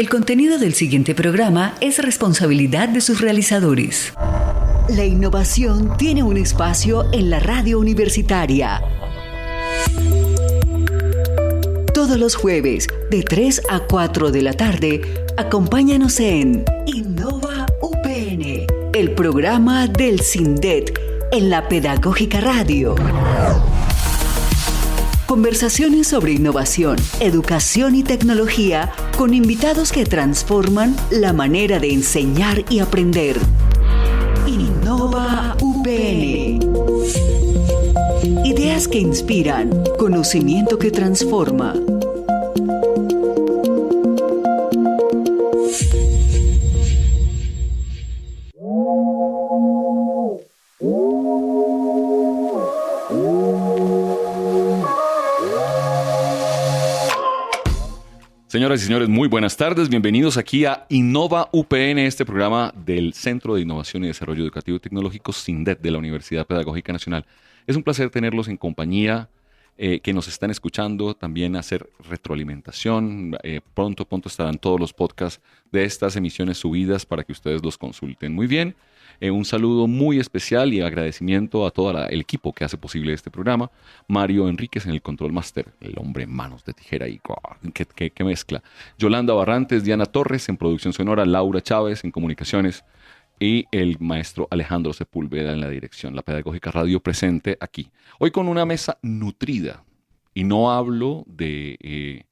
El contenido del siguiente programa es responsabilidad de sus realizadores. La innovación tiene un espacio en la radio universitaria. Todos los jueves, de 3 a 4 de la tarde, acompáñanos en Innova UPN, el programa del CINDET en la Pedagógica Radio. Conversaciones sobre innovación, educación y tecnología con invitados que transforman la manera de enseñar y aprender. Innova UPN. Ideas que inspiran, conocimiento que transforma. Señoras y señores, muy buenas tardes. Bienvenidos aquí a Innova UPN, este programa del Centro de Innovación y Desarrollo Educativo y Tecnológico CINDET de la Universidad Pedagógica Nacional. Es un placer tenerlos en compañía, que nos están escuchando, también hacer retroalimentación. Pronto estarán todos los podcasts de estas emisiones subidas para que ustedes los consulten. Muy bien. Un saludo muy especial y agradecimiento a todo el equipo que hace posible este programa. Mario Enríquez en el Control Master, el hombre manos de tijera y qué mezcla. Yolanda Barrantes, Diana Torres en producción sonora, Laura Chávez en comunicaciones y el maestro Alejandro Sepúlveda en la dirección. La Pedagógica Radio presente aquí. Hoy con una mesa nutrida. Y no hablo de...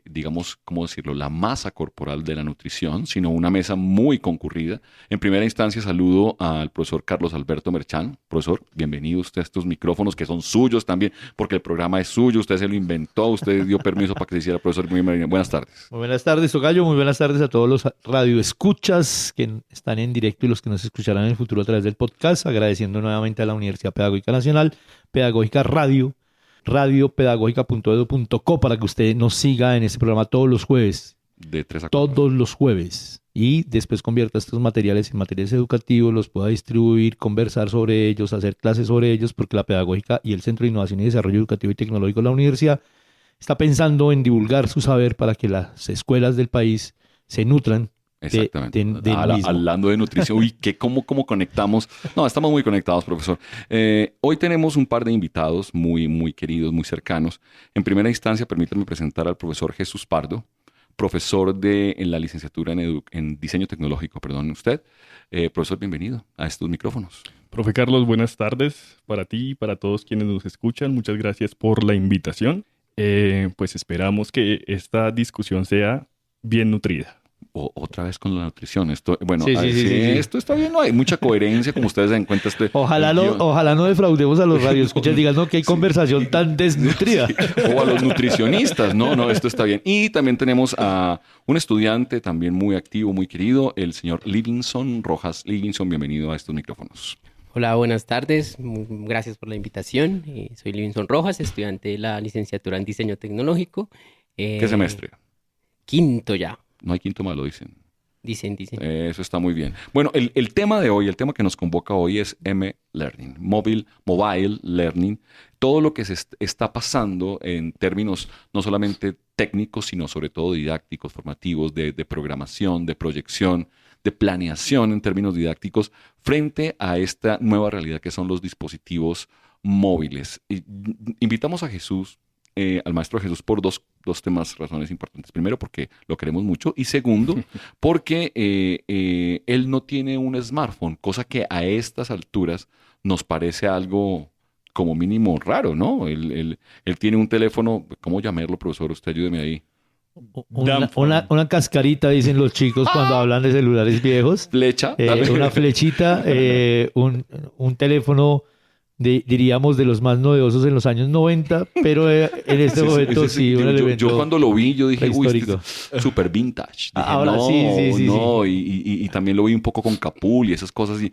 digamos, ¿cómo decirlo?, la masa corporal de la nutrición, sino una mesa muy concurrida. En primera instancia saludo al profesor Carlos Alberto Merchán. Profesor, bienvenido usted a estos micrófonos que son suyos también, porque el programa es suyo, usted se lo inventó, usted dio permiso para que se hiciera. Profesor, muy bien. Buenas tardes. Muy buenas tardes, tocayo, muy buenas tardes a todos los radioescuchas que están en directo y los que nos escucharán en el futuro a través del podcast, agradeciendo nuevamente a la Universidad Pedagógica Nacional, Pedagógica Radio, radiopedagógica.edu.co para que usted nos siga en este programa todos los jueves. De 3 a 4. Todos los jueves. Y después convierta estos materiales en materiales educativos, los pueda distribuir, conversar sobre ellos, hacer clases sobre ellos, porque la Pedagógica y el Centro de Innovación y Desarrollo Educativo y Tecnológico de la Universidad está pensando en divulgar su saber para que las escuelas del país se nutran. Exactamente. Hablando de nutrición, uy, ¿cómo conectamos? No, estamos muy conectados, profesor. Hoy tenemos un par de invitados muy queridos, muy cercanos. En primera instancia, permítanme presentar al profesor Jesús Pardo, profesor en la licenciatura en Diseño Tecnológico, usted. Profesor, bienvenido a estos micrófonos. Profe Carlos, buenas tardes para ti y para todos quienes nos escuchan. Muchas gracias por la invitación. Pues esperamos que esta discusión sea bien nutrida. Otra vez con la nutrición. Esto está bien, no hay mucha coherencia, como ustedes se dan cuenta. Ojalá no defraudemos a los radioescuchas, digan, no, que hay conversación tan desnutrida. Sí. O a los nutricionistas, no, esto está bien. Y también tenemos a un estudiante también muy activo, muy querido, el señor Livingston Rojas. Livingston, bienvenido a estos micrófonos. Hola, buenas tardes. Gracias por la invitación. Soy Livingston Rojas, estudiante de la licenciatura en Diseño Tecnológico. ¿Qué semestre? Quinto ya. No hay quinto malo, dicen. Dicen. Eso está muy bien. Bueno, el tema de hoy, el tema que nos convoca hoy es M-Learning, Mobile Learning. Todo lo que se está pasando en términos no solamente técnicos, sino sobre todo didácticos, formativos, de programación, de proyección, de planeación en términos didácticos, frente a esta nueva realidad que son los dispositivos móviles. Invitamos a Jesús, al maestro Jesús, por dos razones importantes. Primero, porque lo queremos mucho. Y segundo, porque él no tiene un smartphone, cosa que a estas alturas nos parece algo como mínimo raro, ¿no? Él tiene un teléfono, ¿cómo llamarlo, profesor? Usted ayúdeme ahí. Una cascarita, dicen los chicos cuando hablan de celulares viejos. Flecha. Una flechita, un teléfono... diríamos de los más novedosos en los años 90, pero en este momento sí, un elemento. Yo cuando lo vi, yo dije, uy, super vintage. Dije, ahora sí. Y también lo vi un poco con Capul y esas cosas, y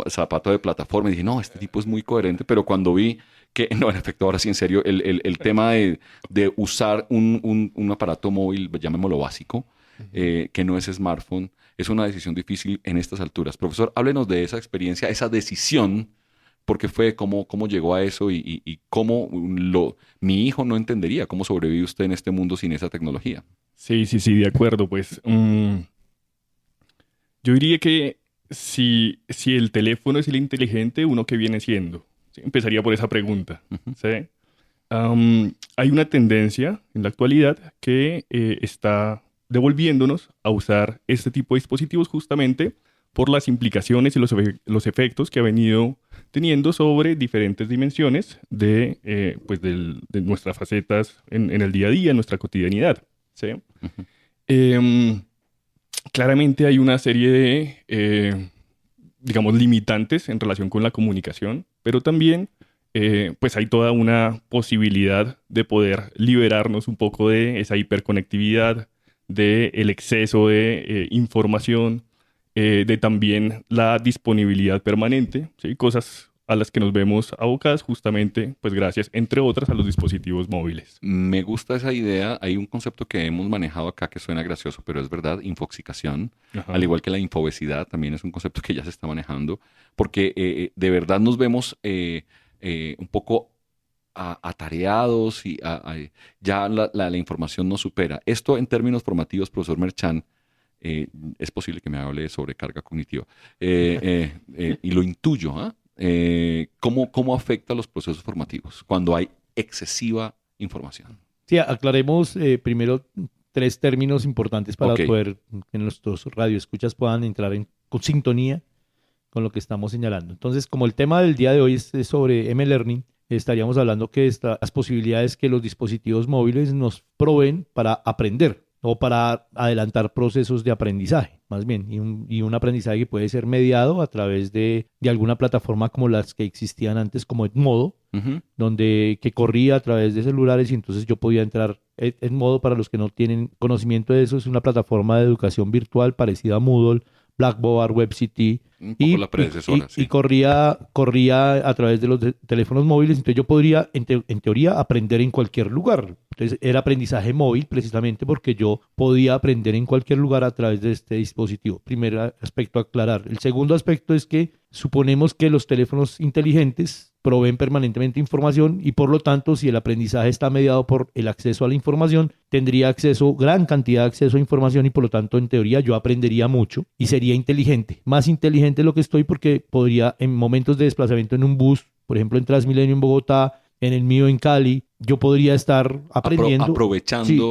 zapato de plataforma, y dije, no, este tipo es muy coherente, pero cuando vi que, no, en efecto, ahora sí, en serio, el tema de usar un aparato móvil, llamémoslo básico, que no es smartphone, es una decisión difícil en estas alturas. Profesor, háblenos de esa experiencia, esa decisión. ¿Por qué fue? ¿Cómo llegó a eso? Y cómo mi hijo no entendería cómo sobrevive usted en este mundo sin esa tecnología. Sí, de acuerdo. Pues yo diría que si el teléfono es el inteligente, ¿uno qué viene siendo? Sí, empezaría por esa pregunta. ¿Sí? Hay una tendencia en la actualidad que está devolviéndonos a usar este tipo de dispositivos justamente por las implicaciones y los efectos que ha venido teniendo sobre diferentes dimensiones de nuestras facetas en el día a día, en nuestra cotidianidad. ¿Sí? Claramente hay una serie de, digamos, limitantes en relación con la comunicación, pero también pues hay toda una posibilidad de poder liberarnos un poco de esa hiperconectividad, del exceso de información, de también la disponibilidad permanente, ¿sí? Cosas a las que nos vemos abocadas justamente, pues gracias, entre otras, a los dispositivos móviles. Me gusta esa idea. Hay un concepto que hemos manejado acá que suena gracioso, pero es verdad, infoxicación. Ajá. Al igual que la infobesidad, también es un concepto que ya se está manejando, porque de verdad nos vemos un poco atareados y ya la información nos supera. Esto en términos formativos, profesor Merchan, es posible que me hable sobre carga cognitiva. Y lo intuyo, ¿ah? ¿Cómo afecta los procesos formativos cuando hay excesiva información? Sí, aclaremos primero 3 términos importantes para poder que nuestros radioescuchas puedan entrar con sintonía con lo que estamos señalando. Entonces, como el tema del día de hoy es sobre M-Learning, estaríamos hablando que las posibilidades que los dispositivos móviles nos proveen para aprender o para adelantar procesos de aprendizaje, más bien, y un aprendizaje que puede ser mediado a través de alguna plataforma como las que existían antes, como Edmodo, que corría a través de celulares y entonces yo podía entrar. Edmodo, para los que no tienen conocimiento de eso, es una plataforma de educación virtual parecida a Moodle, Blackboard, WebCT, Un poco la predecesora, sí. y corría a través de los teléfonos móviles. Entonces yo podría, en teoría, aprender en cualquier lugar. Entonces era aprendizaje móvil precisamente porque yo podía aprender en cualquier lugar a través de este dispositivo. Primer aspecto a aclarar. El segundo aspecto es que suponemos que los teléfonos inteligentes proveen permanentemente información y por lo tanto, si el aprendizaje está mediado por el acceso a la información, tendría gran cantidad de acceso a información y por lo tanto, en teoría, yo aprendería mucho y sería inteligente. Más inteligente de lo que estoy porque podría, en momentos de desplazamiento en un bus, por ejemplo, en Transmilenio en Bogotá, en el mío en Cali, yo podría estar aprendiendo.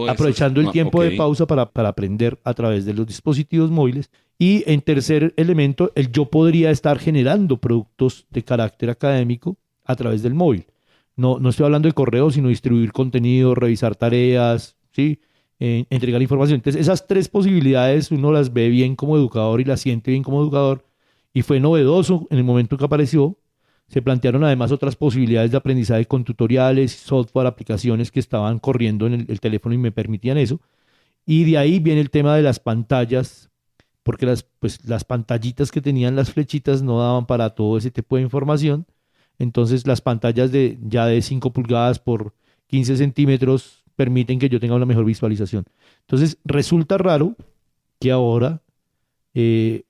Aprovechando el tiempo de pausa para aprender a través de los dispositivos móviles. Y en tercer elemento, yo podría estar generando productos de carácter académico a través del móvil. No estoy hablando de correo, sino distribuir contenido, revisar tareas, ¿sí? Entregar información. Entonces, esas 3 posibilidades uno las ve bien como educador y las siente bien como educador. Y fue novedoso en el momento que apareció. Se plantearon además otras posibilidades de aprendizaje con tutoriales, software, aplicaciones que estaban corriendo en el teléfono y me permitían eso. Y de ahí viene el tema de las pantallas, porque las pantallitas que tenían las flechitas no daban para todo ese tipo de información. Entonces las pantallas ya de 5 pulgadas por 15 centímetros permiten que yo tenga una mejor visualización. Entonces resulta raro que ahora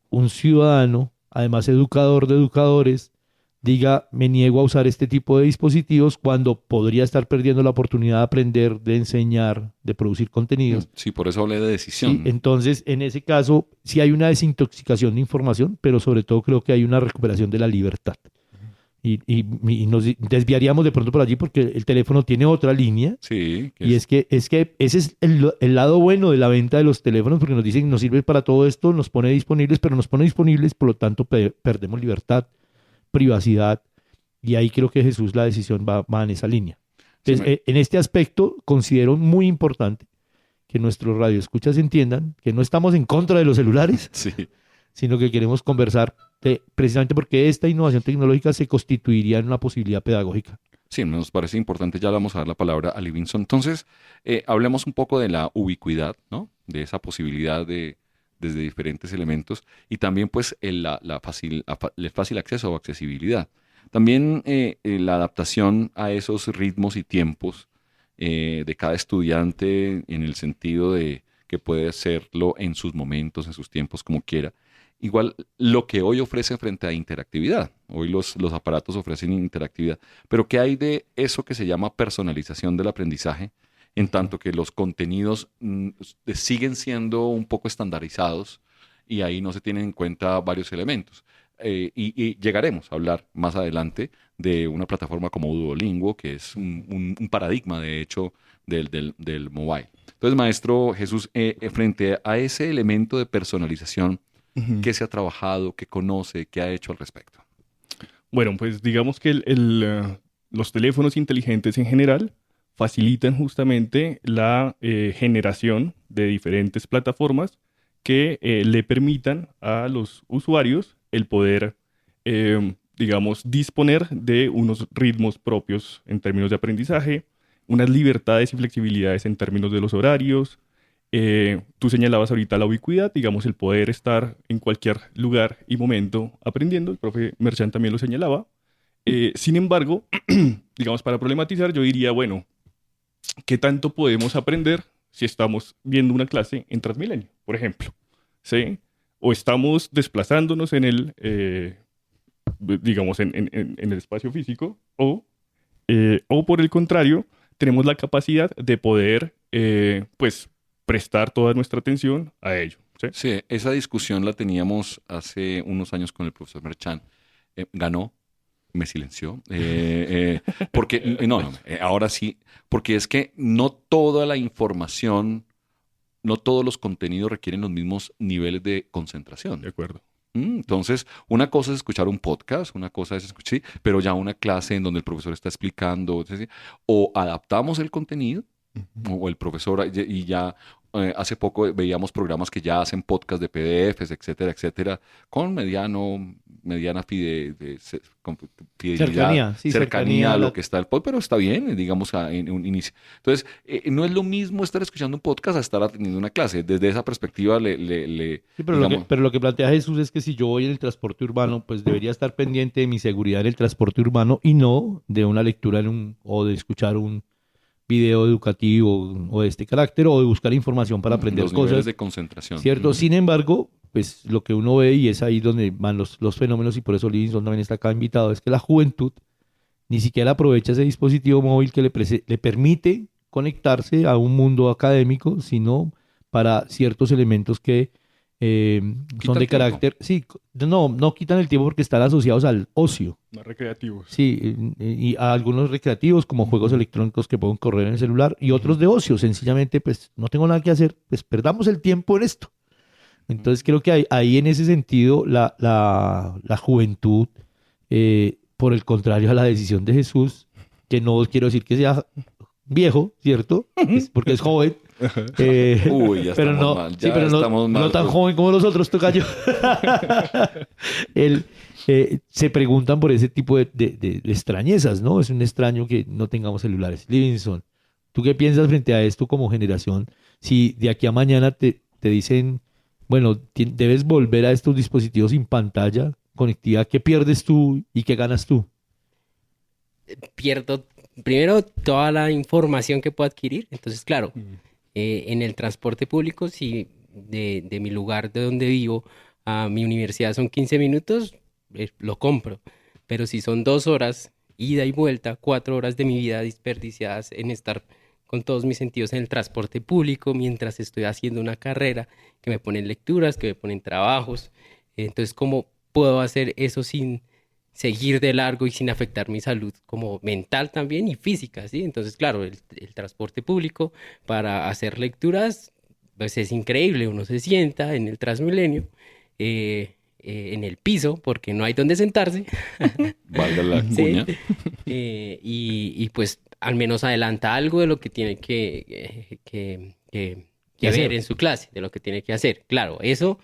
un ciudadano, además educador de educadores, diga, me niego a usar este tipo de dispositivos cuando podría estar perdiendo la oportunidad de aprender, de enseñar, de producir contenidos. Sí, por eso hablé de decisión. Sí, entonces, en ese caso, sí hay una desintoxicación de información, pero sobre todo creo que hay una recuperación de la libertad. Y nos desviaríamos de pronto por allí porque el teléfono tiene otra línea. Sí. Es que ese es el lado bueno de la venta de los teléfonos, porque nos dicen, nos sirve para todo esto, nos pone disponibles, pero nos pone disponibles, por lo tanto perdemos libertad, privacidad, y ahí creo que Jesús, la decisión va en esa línea. Entonces, en este aspecto considero muy importante que nuestros radioescuchas entiendan que no estamos en contra de los celulares, sí, sino que queremos conversar precisamente porque esta innovación tecnológica se constituiría en una posibilidad pedagógica. Sí, nos parece importante, ya le vamos a dar la palabra a Livingston. Entonces, hablemos un poco de la ubicuidad, ¿no? De esa posibilidad desde diferentes elementos y también pues el fácil acceso o accesibilidad. También la adaptación a esos ritmos y tiempos de cada estudiante en el sentido de que puede hacerlo en sus momentos, en sus tiempos, como quiera. Igual lo que hoy ofrece frente a interactividad. Hoy los aparatos ofrecen interactividad. Pero ¿qué hay de eso que se llama personalización del aprendizaje en tanto que los contenidos siguen siendo un poco estandarizados y ahí no se tienen en cuenta varios elementos. Y llegaremos a hablar más adelante de una plataforma como Duolingo, que es un paradigma, de hecho, del mobile. Entonces, maestro Jesús, frente a ese elemento de personalización, ¿qué se ha trabajado, qué conoce, qué ha hecho al respecto? Bueno, pues digamos que los teléfonos inteligentes en general facilitan justamente la generación de diferentes plataformas que le permitan a los usuarios el poder, digamos, disponer de unos ritmos propios en términos de aprendizaje, unas libertades y flexibilidades en términos de los horarios. Tú señalabas ahorita la ubicuidad, digamos, el poder estar en cualquier lugar y momento aprendiendo. El profe Merchant también lo señalaba. Sin embargo, digamos, para problematizar, yo diría, bueno, ¿qué tanto podemos aprender si estamos viendo una clase en Transmilenio, por ejemplo? ¿Sí? O estamos desplazándonos en el, digamos, en el espacio físico, o por el contrario, tenemos la capacidad de poder, pues, prestar toda nuestra atención a ello. ¿Sí? Sí, esa discusión la teníamos hace unos años con el profesor Merchant. Ganó, me silenció. Porque, ahora sí, porque es que no toda la información, no todos los contenidos requieren los mismos niveles de concentración. De acuerdo. Entonces, una cosa es escuchar un podcast, una cosa es escuchar, sí, pero ya una clase en donde el profesor está explicando, ¿sí? O adaptamos el contenido, o el profesor, y ya hace poco veíamos programas que ya hacen podcast de PDFs, etcétera, etcétera, con mediana fidelidad, cercanía a lo que está el podcast, pero está bien, digamos, en un inicio. Entonces, no es lo mismo estar escuchando un podcast a estar atendiendo una clase. Desde esa perspectiva, Sí, pero lo que plantea Jesús es que si yo voy en el transporte urbano, pues debería estar pendiente de mi seguridad en el transporte urbano y no de una lectura o de escuchar un video educativo o de este carácter, o de buscar información para aprender los cosas. Niveles de concentración. ¿Cierto? Sin embargo, pues lo que uno ve, y es ahí donde van los fenómenos, y por eso Livingston también está acá invitado, es que la juventud ni siquiera aprovecha ese dispositivo móvil que le permite conectarse a un mundo académico, sino para ciertos elementos que son de carácter... Sí, no quitan el tiempo porque están asociados al ocio. Más recreativos. Sí, y a algunos recreativos como juegos electrónicos que pueden correr en el celular, y otros de ocio, sencillamente pues no tengo nada que hacer, pues perdamos el tiempo en esto. Entonces creo que ahí en ese sentido la juventud, por el contrario a la decisión de Jesús, que no quiero decir que sea viejo, ¿cierto? Porque es joven. Uy, ya pero estamos no, mal. sí, pero no tan joven como los otros, tocayo. Se preguntan por ese tipo de extrañezas, ¿no? Es un extraño que no tengamos celulares. Livingston, ¿tú qué piensas frente a esto como generación? Si de aquí a mañana te dicen, bueno, debes volver a estos dispositivos sin pantalla, conectividad, ¿qué pierdes tú y qué ganas tú? Pierdo primero toda la información que puedo adquirir. Entonces, claro, en el transporte público, si de mi lugar, de donde vivo, a mi universidad son 15 minutos, lo compro. Pero si son 2 horas, ida y vuelta, 4 horas de mi vida desperdiciadas en estar con todos mis sentidos en el transporte público, mientras estoy haciendo una carrera, que me ponen lecturas, que me ponen trabajos. Entonces, ¿cómo puedo hacer eso sin seguir de largo y sin afectar mi salud como mental también y física, ¿sí? Entonces, claro, el transporte público para hacer lecturas, pues es increíble. Uno se sienta en el Transmilenio, en el piso, porque no hay donde sentarse. Valga la cuña. ¿Sí? Y pues al menos adelanta algo de lo que tiene que ver en su clase, de lo que tiene que hacer. Claro, eso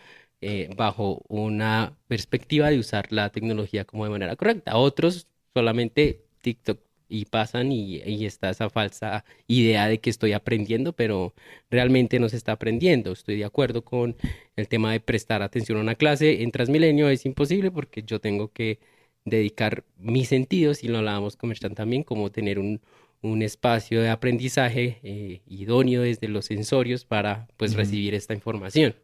bajo una perspectiva de usar la tecnología como de manera correcta. Otros solamente TikTok y pasan y está esa falsa idea de que estoy aprendiendo, pero realmente no se está aprendiendo. Estoy de acuerdo con el tema de prestar atención a una clase. En Transmilenio es imposible porque yo tengo que dedicar mis sentidos, y lo hablábamos con Merchant también, como tener un espacio de aprendizaje idóneo desde los sensorios para pues recibir esta información.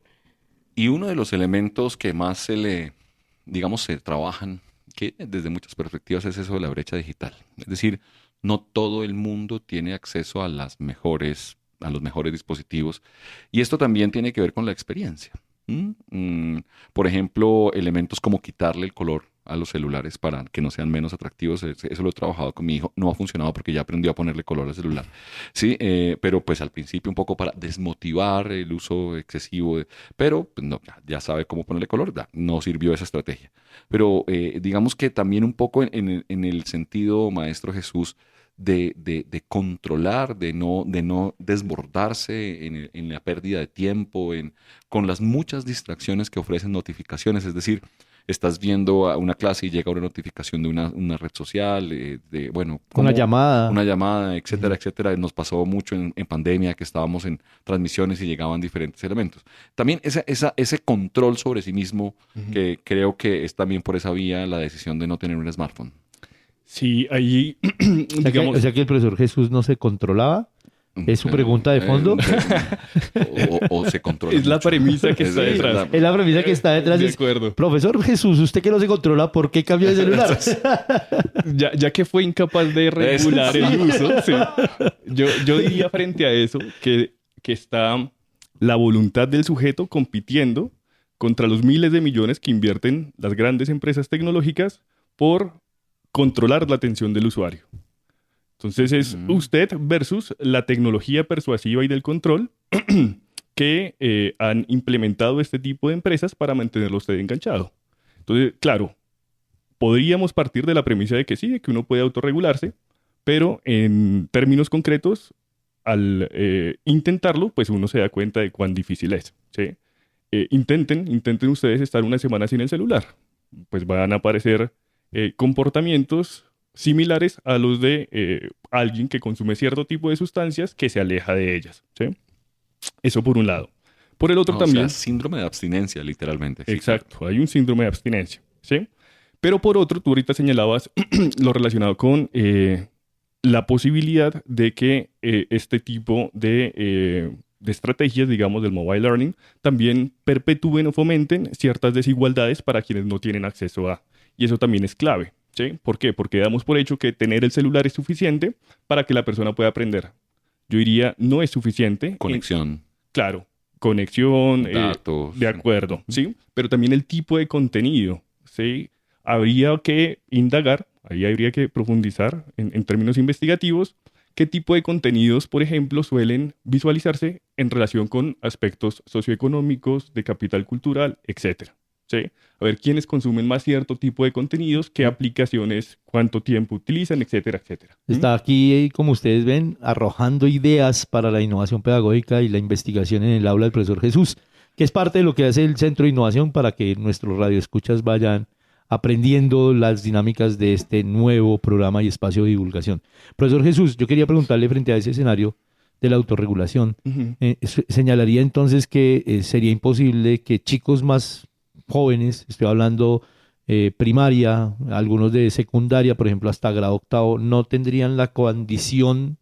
Y uno de los elementos que más se trabajan, que desde muchas perspectivas, es eso de la brecha digital. Es decir, no todo el mundo tiene acceso a los mejores dispositivos. Y esto también tiene que ver con la experiencia. Por ejemplo, elementos como quitarle el color a los celulares para que no sean menos atractivos. Eso lo he trabajado con mi hijo. No ha funcionado porque ya aprendió a ponerle color al celular. Sí, pero pues al principio un poco para desmotivar el uso excesivo. Pero pues, no, ya sabe cómo ponerle color. No sirvió esa estrategia. Pero digamos que también un poco en el sentido, Maestro Jesús, de controlar, de no desbordarse en la pérdida de tiempo, con las muchas distracciones que ofrecen notificaciones. Es decir, estás viendo a una clase y llega una notificación de una red social, Una llamada, etcétera, etcétera. Nos pasó mucho en pandemia que estábamos en transmisiones y llegaban diferentes elementos. También ese control sobre sí mismo, que creo que es también por esa vía la decisión de no tener un smartphone. Sí, ahí, O sea que el profesor Jesús no se controlaba. ¿Es su pregunta de fondo? O se controla es la mucho. premisa que está detrás. Es la premisa que está detrás. De acuerdo. Profesor Jesús, usted que no se controla, ¿por qué cambió de celular? Ya que fue incapaz de regular el uso, sí. Yo diría frente a eso que está la voluntad del sujeto compitiendo contra los miles de millones que invierten las grandes empresas tecnológicas por controlar la atención del usuario. Entonces es usted versus la tecnología persuasiva y del control que han implementado este tipo de empresas para mantenerlo a usted enganchado. Entonces, claro, podríamos partir de la premisa de que sí, de que uno puede autorregularse, pero en términos concretos, al intentarlo, pues uno se da cuenta de cuán difícil es, ¿sí? Intenten ustedes estar una semana sin el celular. Pues van a aparecer comportamientos similares a los de alguien que consume cierto tipo de sustancias que se aleja de ellas, ¿sí? Eso por un lado. Por el otro también... O sea, síndrome de abstinencia, literalmente. Sí, exacto, claro. Hay un síndrome de abstinencia, ¿sí? Pero por otro, tú ahorita señalabas lo relacionado con la posibilidad de que este tipo de estrategias, digamos, del mobile learning, también perpetúen o fomenten ciertas desigualdades para quienes no tienen acceso a... Y eso también es clave, ¿sí? ¿Por qué? Porque damos por hecho que tener el celular es suficiente para que la persona pueda aprender. Yo diría, no es suficiente. Conexión. Claro, conexión, datos. De acuerdo, ¿sí? Pero también el tipo de contenido, ¿sí? Habría que indagar, ahí habría que profundizar en términos investigativos, qué tipo de contenidos, por ejemplo, suelen visualizarse en relación con aspectos socioeconómicos, de capital cultural, etcétera. ¿Sí? A ver quiénes consumen más cierto tipo de contenidos, qué aplicaciones, cuánto tiempo utilizan, etcétera, etcétera. Está aquí, como ustedes ven, arrojando ideas para la innovación pedagógica y la investigación en el aula del profesor Jesús, que es parte de lo que hace el Centro de Innovación para que nuestros radioescuchas vayan aprendiendo las dinámicas de este nuevo programa y espacio de divulgación. Profesor Jesús, yo quería preguntarle frente a ese escenario de la autorregulación, señalaría entonces que sería imposible que chicos más jóvenes, estoy hablando primaria, algunos de secundaria, por ejemplo, hasta grado octavo, no tendrían la condición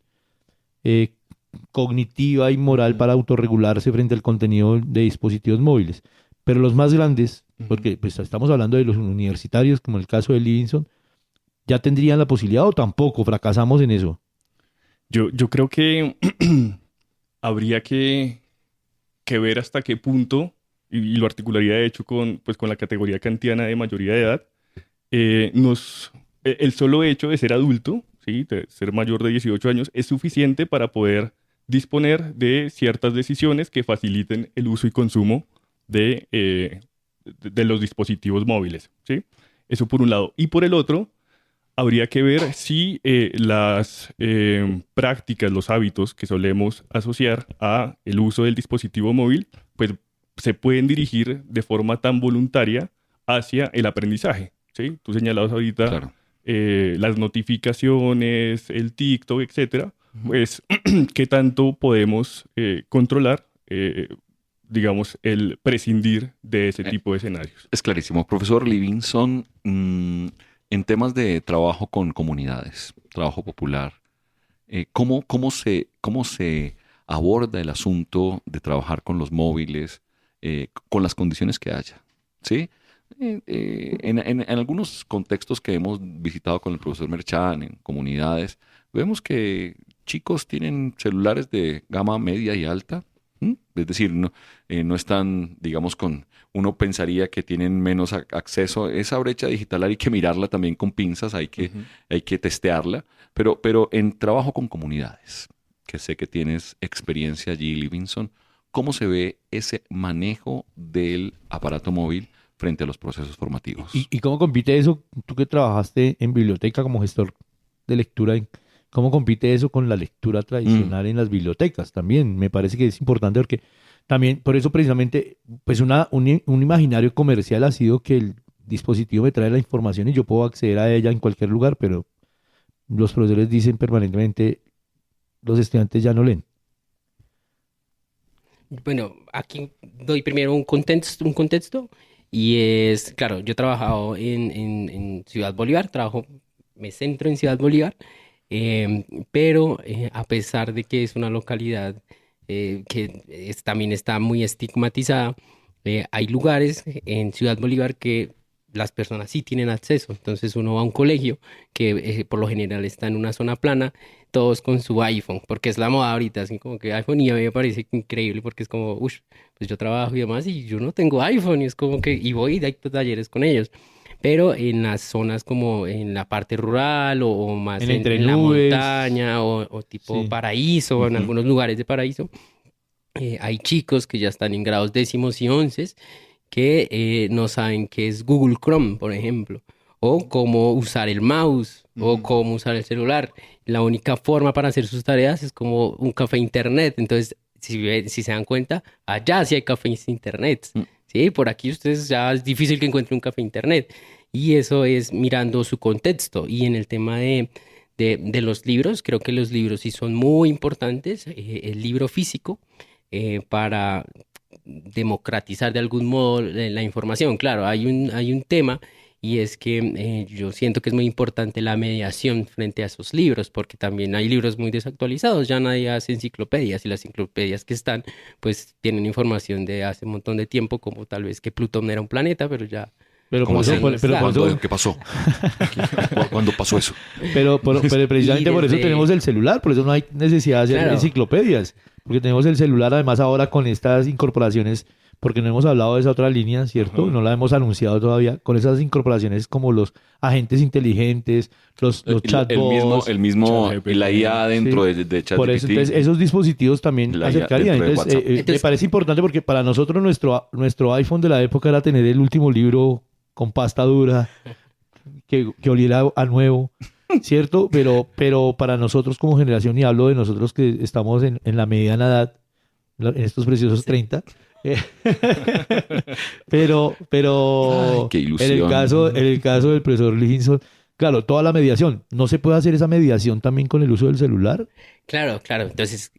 cognitiva y moral para autorregularse frente al contenido de dispositivos móviles. Pero los más grandes, porque pues, estamos hablando de los universitarios, como el caso de Livingston, ¿ya tendrían la posibilidad o tampoco? ¿Fracasamos en eso? Yo creo que habría que ver hasta qué punto, y lo articularía de hecho con la categoría kantiana de mayoría de edad, el solo hecho de ser adulto, ¿sí? De ser mayor de 18 años, es suficiente para poder disponer de ciertas decisiones que faciliten el uso y consumo de los dispositivos móviles, ¿sí? Eso por un lado. Y por el otro, habría que ver si las prácticas, los hábitos que solemos asociar a el uso del dispositivo móvil, pues se pueden dirigir de forma tan voluntaria hacia el aprendizaje, ¿sí? Tú señalabas ahorita Claro. Las notificaciones, el TikTok, etcétera. Pues, ¿qué tanto podemos controlar, digamos, el prescindir de ese tipo de escenarios? Es clarísimo. Profesor Livingston, en temas de trabajo con comunidades, trabajo popular, ¿cómo se aborda el asunto de trabajar con los móviles, con las condiciones que haya? ¿Sí? En algunos contextos que hemos visitado con el profesor Merchan, en comunidades, vemos que chicos tienen celulares de gama media y alta. Es decir, no están, digamos, uno pensaría que tienen menos acceso. Esa brecha digital hay que mirarla también con pinzas, hay que testearla, pero en trabajo con comunidades, que sé que tienes experiencia allí, Livingston, ¿cómo se ve ese manejo del aparato móvil frente a los procesos formativos? ¿Y cómo compite eso? Tú que trabajaste en biblioteca como gestor de lectura, ¿cómo compite eso con la lectura tradicional en las bibliotecas? También me parece que es importante porque también, por eso precisamente, pues un imaginario comercial ha sido que el dispositivo me trae la información y yo puedo acceder a ella en cualquier lugar, pero los profesores dicen permanentemente, los estudiantes ya no leen. Bueno, aquí doy primero un contexto y es, claro, yo he trabajado en Ciudad Bolívar, me centro en Ciudad Bolívar, pero a pesar de que es una localidad también está muy estigmatizada, hay lugares en Ciudad Bolívar que las personas sí tienen acceso. Entonces uno va a un colegio que por lo general está en una zona plana, todos con su iPhone, porque es la moda ahorita, así como que iPhone, y a mí me parece increíble porque es como, uff, pues yo trabajo y demás y yo no tengo iPhone y es como que, y voy y hay talleres con ellos. Pero en las zonas como en la parte rural o más en la montaña o tipo Sí. Paraíso, o en algunos lugares de Paraíso, hay chicos que ya están en grados 10º y 11º que no saben qué es Google Chrome, por ejemplo, o cómo usar el mouse, o cómo usar el celular. La única forma para hacer sus tareas es como un café internet. Entonces, si se dan cuenta, allá sí hay cafés internet. ¿Sí? Por aquí ustedes ya es difícil que encuentren un café internet. Y eso es mirando su contexto. Y en el tema de los libros, creo que los libros sí son muy importantes. El libro físico para democratizar de algún modo la información. Claro, hay un tema y es que yo siento que es muy importante la mediación frente a esos libros, porque también hay libros muy desactualizados, ya nadie hace enciclopedias y las enciclopedias que están, pues tienen información de hace un montón de tiempo, como tal vez que Plutón era un planeta, pero ya... Pero ¿Cómo por eso, así? pero por eso- ¿Qué pasó? ¿Cuándo pasó eso? pero precisamente por eso desde- tenemos el celular, por eso no hay necesidad de hacer Claro. enciclopedias, porque tenemos el celular además ahora con estas incorporaciones, porque no hemos hablado de esa otra línea, ¿cierto? Ajá. No la hemos anunciado todavía, con esas incorporaciones como los agentes inteligentes, los chatbots. El mismo, ChatGPT. la IA dentro Sí. de ChatGPT. Por eso, entonces, esos dispositivos también La IA acercarían. dentro de Entonces, WhatsApp. me Entonces- parece importante porque para nosotros nuestro iPhone de la época era tener el último libro con pasta dura, que oliera a nuevo, ¿cierto? Pero para nosotros como generación, y hablo de nosotros que estamos en la mediana edad, en estos preciosos 30, pero Ay, qué ilusión. en el caso del profesor Livingston, claro, toda la mediación. ¿No se puede hacer esa mediación también con el uso del celular? Claro, claro. Entonces,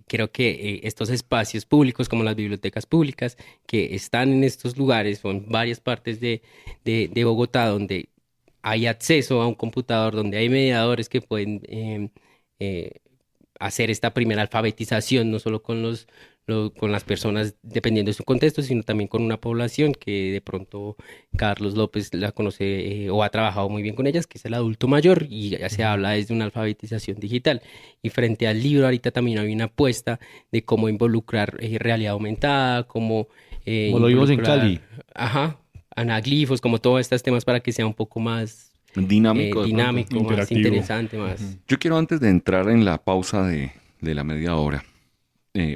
creo que estos espacios públicos, como las bibliotecas públicas, que están en estos lugares, son varias partes de Bogotá donde hay acceso a un computador, donde hay mediadores que pueden hacer esta primera alfabetización, no solo con con las personas dependiendo de su contexto, sino también con una población que de pronto Carlos López la conoce o ha trabajado muy bien con ellas, que es el adulto mayor, y ya se habla desde una alfabetización digital. Y frente al libro, ahorita también hay una apuesta de cómo involucrar realidad aumentada, cómo Como lo vimos en Cali. Ajá, anaglifos, como todos estos temas para que sea un poco más Dinámico. de pronto. dinámico, más Interactivo. interesante, más... Yo quiero, antes de entrar en la pausa de la media hora,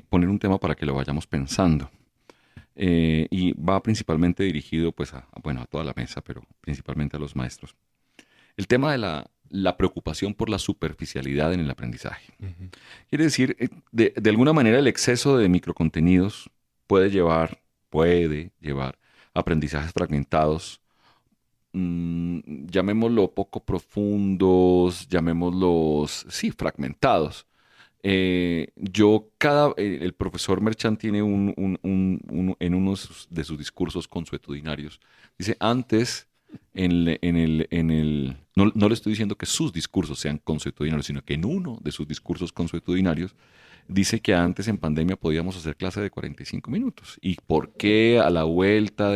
poner un tema para que lo vayamos pensando. Y va principalmente dirigido pues a toda la mesa, pero principalmente a los maestros. El tema de la preocupación por la superficialidad en el aprendizaje. Quiere decir, de alguna manera el exceso de microcontenidos puede llevar a aprendizajes fragmentados, llamémoslo poco profundos, llamémoslos, sí, fragmentados. El profesor Merchan tiene en uno de sus discursos consuetudinarios, dice, antes, no le estoy diciendo que sus discursos sean consuetudinarios, sino que en uno de sus discursos consuetudinarios dice que antes en pandemia podíamos hacer clase de 45 minutos. ¿Y por qué a la vuelta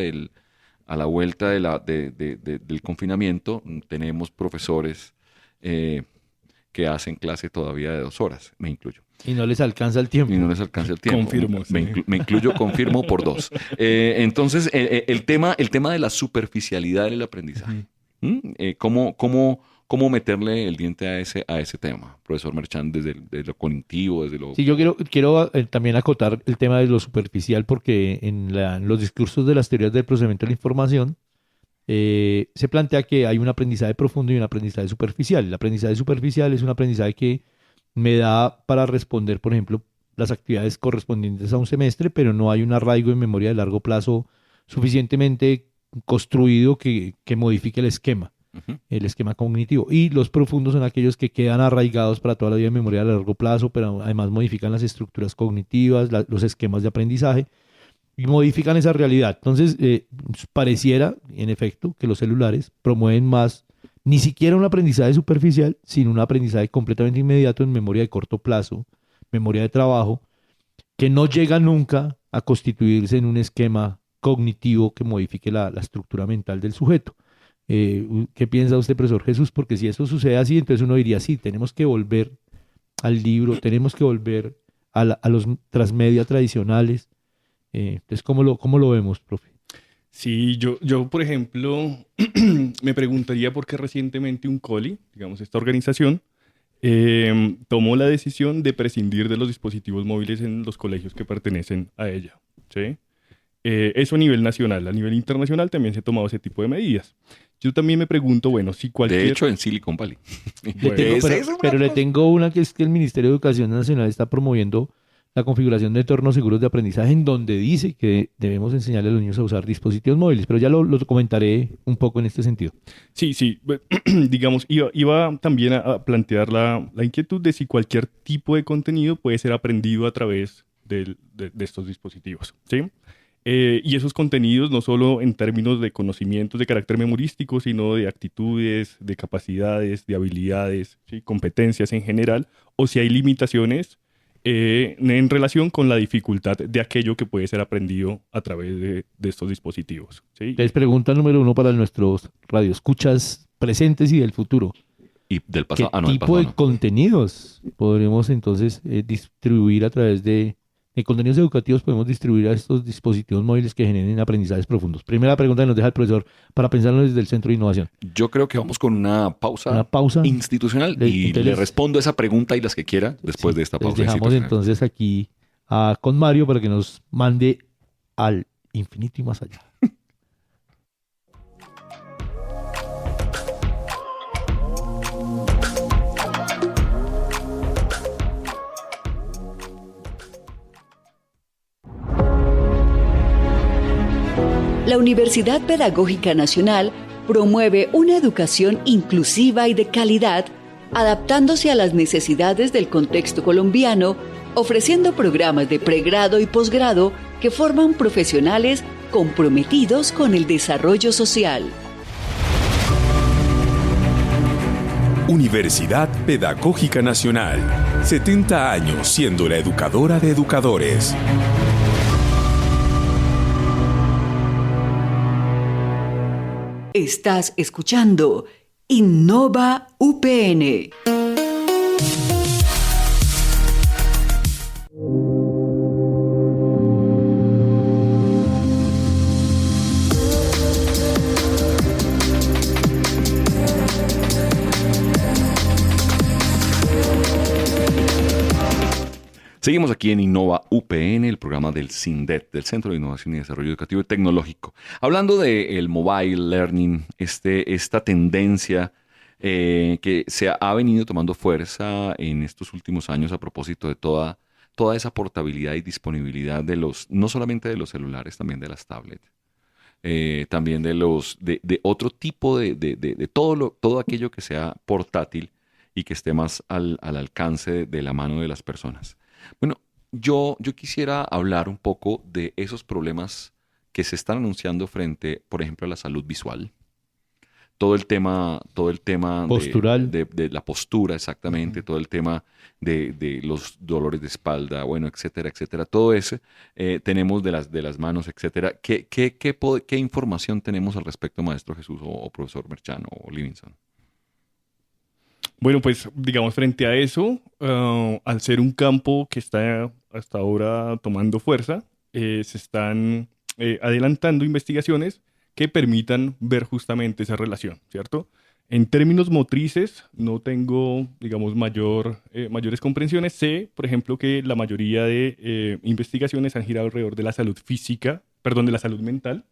a la vuelta del confinamiento, tenemos profesores que hacen clase todavía de 2 horas, me incluyo. Y no les alcanza el tiempo. Y no les alcanza el tiempo. Confirmo, sí. Me incluyo, confirmo por 2. Entonces, el tema de la superficialidad del aprendizaje. ¿Cómo meterle el diente a ese tema, profesor Merchant, desde lo cognitivo, desde lo... Sí, yo quiero también acotar el tema de lo superficial porque en los discursos de las teorías del procesamiento de la información se plantea que hay un aprendizaje profundo y un aprendizaje superficial. El aprendizaje superficial es un aprendizaje que me da para responder, por ejemplo, las actividades correspondientes a un semestre, pero no hay un arraigo en memoria de largo plazo suficientemente construido que modifique el esquema cognitivo. Y los profundos son aquellos que quedan arraigados para toda la vida en memoria de largo plazo, pero además modifican las estructuras cognitivas, los esquemas de aprendizaje y modifican esa realidad. Entonces, pareciera, en efecto, que los celulares promueven más ni siquiera un aprendizaje superficial, sino un aprendizaje completamente inmediato en memoria de corto plazo, memoria de trabajo, que no llega nunca a constituirse en un esquema cognitivo que modifique la estructura mental del sujeto. ¿Qué piensa usted, profesor Jesús? Porque si eso sucede así, entonces uno diría, sí, tenemos que volver al libro, tenemos que volver a los transmedia tradicionales. Entonces, ¿cómo lo vemos, profe? Sí, yo por ejemplo, me preguntaría por qué recientemente un COLI, digamos esta organización, tomó la decisión de prescindir de los dispositivos móviles en los colegios que pertenecen a ella, ¿sí? Eso a nivel nacional. A nivel internacional también se ha tomado ese tipo de medidas. Yo también me pregunto, bueno, si cualquier... De hecho, en Silicon Valley. Pero le tengo una que es que el Ministerio de Educación Nacional está promoviendo la configuración de entornos seguros de aprendizaje en donde dice que debemos enseñarle a los niños a usar dispositivos móviles, pero ya lo comentaré un poco en este sentido. Sí, digamos, iba también a plantear la inquietud de si cualquier tipo de contenido puede ser aprendido a través de estos dispositivos, ¿sí? Y esos contenidos no solo en términos de conocimientos de carácter memorístico, sino de actitudes, de capacidades, de habilidades, ¿sí? Competencias en general, o si hay limitaciones en relación con la dificultad de aquello que puede ser aprendido a través de estos dispositivos, ¿sí? Les pregunta número 1 para nuestros radioescuchas presentes y del futuro. Y del pasado. ¿Qué tipo de contenidos podremos entonces distribuir a través de contenidos educativos podemos distribuir a estos dispositivos móviles que generen aprendizajes profundos? Primera pregunta que nos deja el profesor para pensarlo desde el Centro de Innovación. Yo creo que vamos con una pausa institucional y le respondo esa pregunta y las que quiera después de esta pausa. Les dejamos entonces aquí con Mario para que nos mande al infinito y más allá. La Universidad Pedagógica Nacional promueve una educación inclusiva y de calidad, adaptándose a las necesidades del contexto colombiano, ofreciendo programas de pregrado y posgrado que forman profesionales comprometidos con el desarrollo social. Universidad Pedagógica Nacional. 70 años siendo la educadora de educadores. Estás escuchando Innova UPN. Seguimos aquí en Innova UPN, el programa del CINDET, del Centro de Innovación y Desarrollo Educativo y Tecnológico. Hablando del mobile learning, esta tendencia que se ha venido tomando fuerza en estos últimos años a propósito de toda esa portabilidad y disponibilidad no solamente de los celulares, también de las tablets, también de otro tipo de todo aquello que sea portátil y que esté más al alcance de la mano de las personas. Bueno, yo quisiera hablar un poco de esos problemas que se están anunciando frente, por ejemplo, a la salud visual. todo el tema Postural. de la postura, exactamente, todo el tema de los dolores de espalda, bueno, etcétera, etcétera. Todo eso tenemos de las manos, etcétera. ¿Qué información tenemos al respecto, maestro Jesús o profesor Merchán o Livingston? Bueno, pues digamos frente a eso, al ser un campo que está hasta ahora tomando fuerza, se están adelantando investigaciones que permitan ver justamente esa relación, ¿cierto? En términos motrices, no tengo, digamos, mayores comprensiones. Sé, por ejemplo, que la mayoría de investigaciones han girado alrededor de la salud física, perdón, de la salud mental,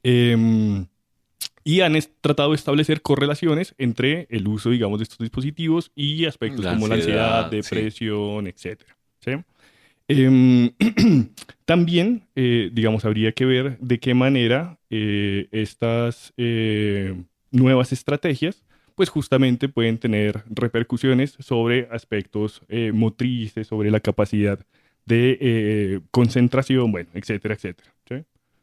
y han tratado de establecer correlaciones entre el uso, digamos, de estos dispositivos y aspectos como la ansiedad, depresión, etcétera, ¿sí? También, digamos, habría que ver de qué manera estas nuevas estrategias, pues justamente pueden tener repercusiones sobre aspectos motrices, sobre la capacidad de concentración, bueno, etcétera, etcétera, ¿sí?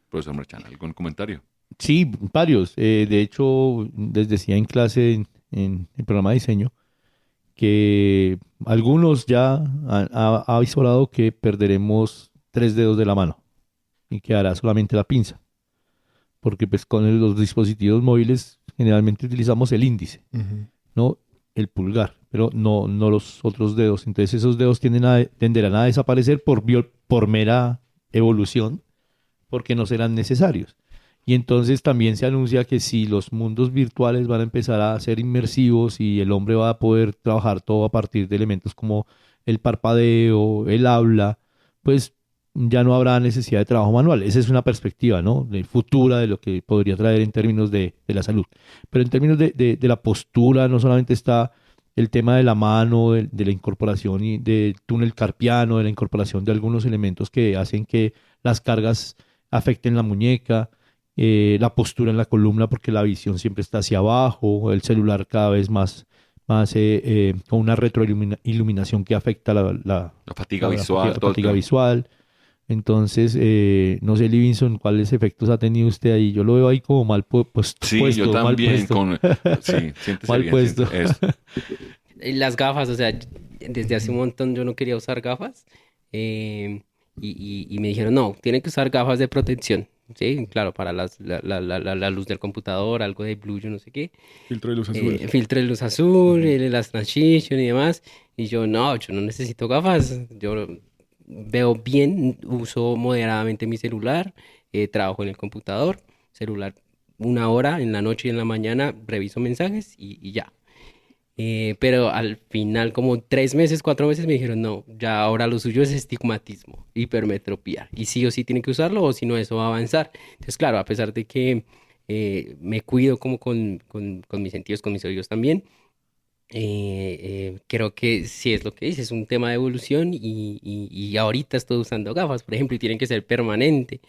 Profesor Merchán, ¿algún comentario? Sí, varios. De hecho, les decía en clase en el programa de diseño que algunos ya ha avisorado que perderemos 3 dedos de la mano y quedará solamente la pinza. Porque pues con los dispositivos móviles generalmente utilizamos el índice, ¿no? El pulgar, pero no los otros dedos. Entonces esos dedos tenderán a desaparecer por mera evolución, porque no serán necesarios. Y entonces también se anuncia que si los mundos virtuales van a empezar a ser inmersivos y el hombre va a poder trabajar todo a partir de elementos como el parpadeo, el habla, pues ya no habrá necesidad de trabajo manual. Esa es una perspectiva, ¿no? Futura de lo que podría traer en términos de la salud. Pero en términos de la postura, no solamente está el tema de la mano, de la incorporación y del túnel carpiano, de la incorporación de algunos elementos que hacen que las cargas afecten la muñeca, la postura en la columna porque la visión siempre está hacia abajo, el celular cada vez más con una retroiluminación que afecta la fatiga visual. La fatiga visual. Entonces, no sé, Livingston, ¿cuáles efectos ha tenido usted ahí? Yo lo veo ahí como mal puesto. Sí, yo también. Sí, siéntese mal bien, puesto. Las gafas, o sea, desde hace un montón yo no quería usar gafas y me dijeron, no, tienen que usar gafas de protección. Sí, claro, para la luz del computador, algo de blue, yo no sé qué. Filtro de luz azul. Filtro de luz azul, las transition y demás. Y yo no necesito gafas. Yo veo bien, uso moderadamente mi celular, trabajo en el computador, celular 1 hora en la noche y en la mañana, reviso mensajes y ya. Pero al final, como 3 meses, 4 meses, me dijeron, no, ya ahora lo suyo es estigmatismo, hipermetropía. Y sí o sí tienen que usarlo, o si no, eso va a avanzar. Entonces, claro, a pesar de que me cuido como con mis sentidos, con mis oídos también, creo que sí es lo que dice, es un tema de evolución y ahorita estoy usando gafas, por ejemplo, y tienen que ser permanente.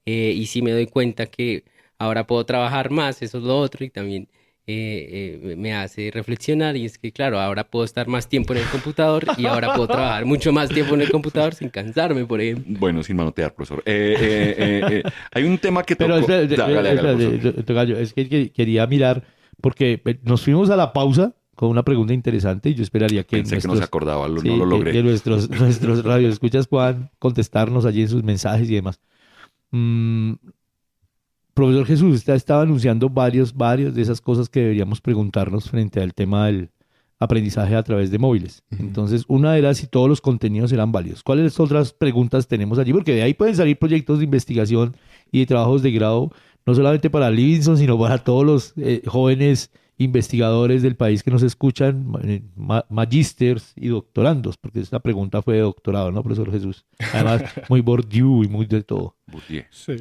Y sí me doy cuenta que ahora puedo trabajar más, eso es lo otro, y también me hace reflexionar, y es que claro, ahora puedo estar más tiempo en el computador y ahora puedo trabajar mucho más tiempo en el computador sin cansarme, por ejemplo. Bueno, sin manotear, profesor. Hay un tema que Pero tocó... Tocayo, es que quería mirar, porque nos fuimos a la pausa con una pregunta interesante y yo esperaría que Pensé que no se acordaba, no sí, lo logré. Que nuestros radioescuchas puedan contestarnos allí en sus mensajes y demás. Profesor Jesús, usted estaba anunciando varios de esas cosas que deberíamos preguntarnos frente al tema del aprendizaje a través de móviles. Entonces, una era si todos los contenidos eran válidos. ¿Cuáles otras preguntas tenemos allí? Porque de ahí pueden salir proyectos de investigación y de trabajos de grado, no solamente para Livingston, sino para todos los jóvenes investigadores del país que nos escuchan, magísters y doctorandos, porque esta pregunta fue de doctorado, ¿no, profesor Jesús? Además, muy Bourdieu y muy de todo. Sí.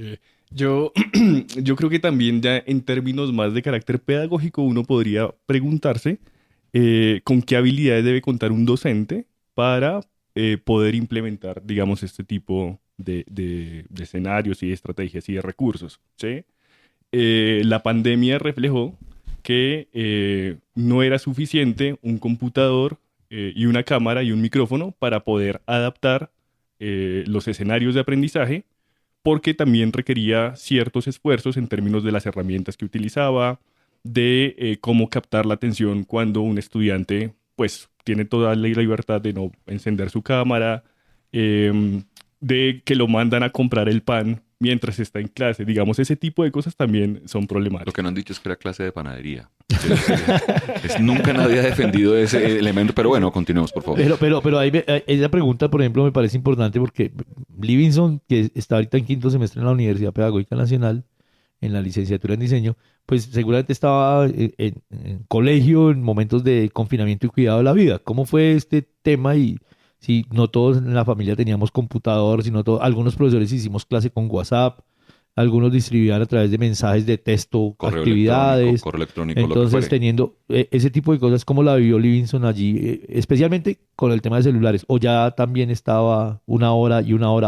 Yo creo que también ya en términos más de carácter pedagógico uno podría preguntarse con qué habilidades debe contar un docente para poder implementar, digamos, este tipo de escenarios y de estrategias y de recursos, ¿sí? La pandemia reflejó que no era suficiente un computador y una cámara y un micrófono para poder adaptar los escenarios de aprendizaje, porque también requería ciertos esfuerzos en términos de las herramientas que utilizaba, de cómo captar la atención cuando un estudiante pues tiene toda la libertad de no encender su cámara, de que lo mandan a comprar el pan mientras está en clase. Digamos, ese tipo de cosas también son problemáticas. Lo que no han dicho es que era clase de panadería. Nunca nadie ha defendido ese elemento, pero bueno, continuemos, por favor. Pero ahí esa pregunta, por ejemplo, me parece importante porque Livingston, que está ahorita en 5º semestre en la Universidad Pedagógica Nacional, en la licenciatura en diseño, pues seguramente estaba en colegio en momentos de confinamiento y cuidado de la vida. ¿Cómo fue este tema? Y si no todos en la familia teníamos computador, sino algunos profesores hicimos clase con WhatsApp, algunos distribuían a través de mensajes de texto, Correo actividades. correo electrónico, Entonces, lo que fuere. teniendo ese tipo de cosas, ¿cómo la vivió Livingston allí? Especialmente con el tema de celulares. ¿O ya también estaba una hora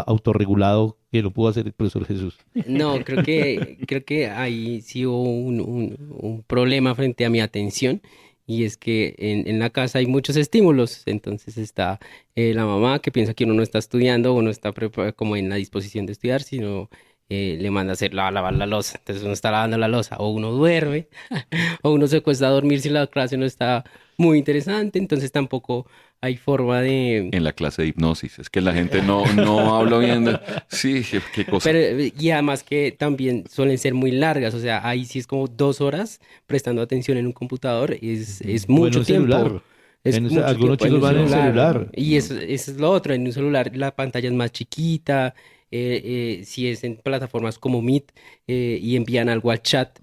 autorregulado que lo pudo hacer el profesor Jesús? No, creo que ahí sí hubo un problema frente a mi atención. Y es que en la casa hay muchos estímulos. Entonces está la mamá que piensa que uno no está estudiando o no está como en la disposición de estudiar, sino le manda a hacer lavar la loza. Entonces uno está lavando la loza, o uno duerme, o uno se cuesta a dormir si la clase no está muy interesante. Entonces tampoco hay forma de... En la clase de hipnosis. Es que la gente no habla bien de... Sí, qué cosa. Y además que también suelen ser muy largas. O sea, ahí sí es como 2 horas prestando atención en un computador. Es mucho tiempo. Celular. Es mucho Algunos tiempo chicos van en el celular. Y eso es lo otro. En un celular la pantalla es más chiquita. Si es en plataformas como Meet y envían algo al chat,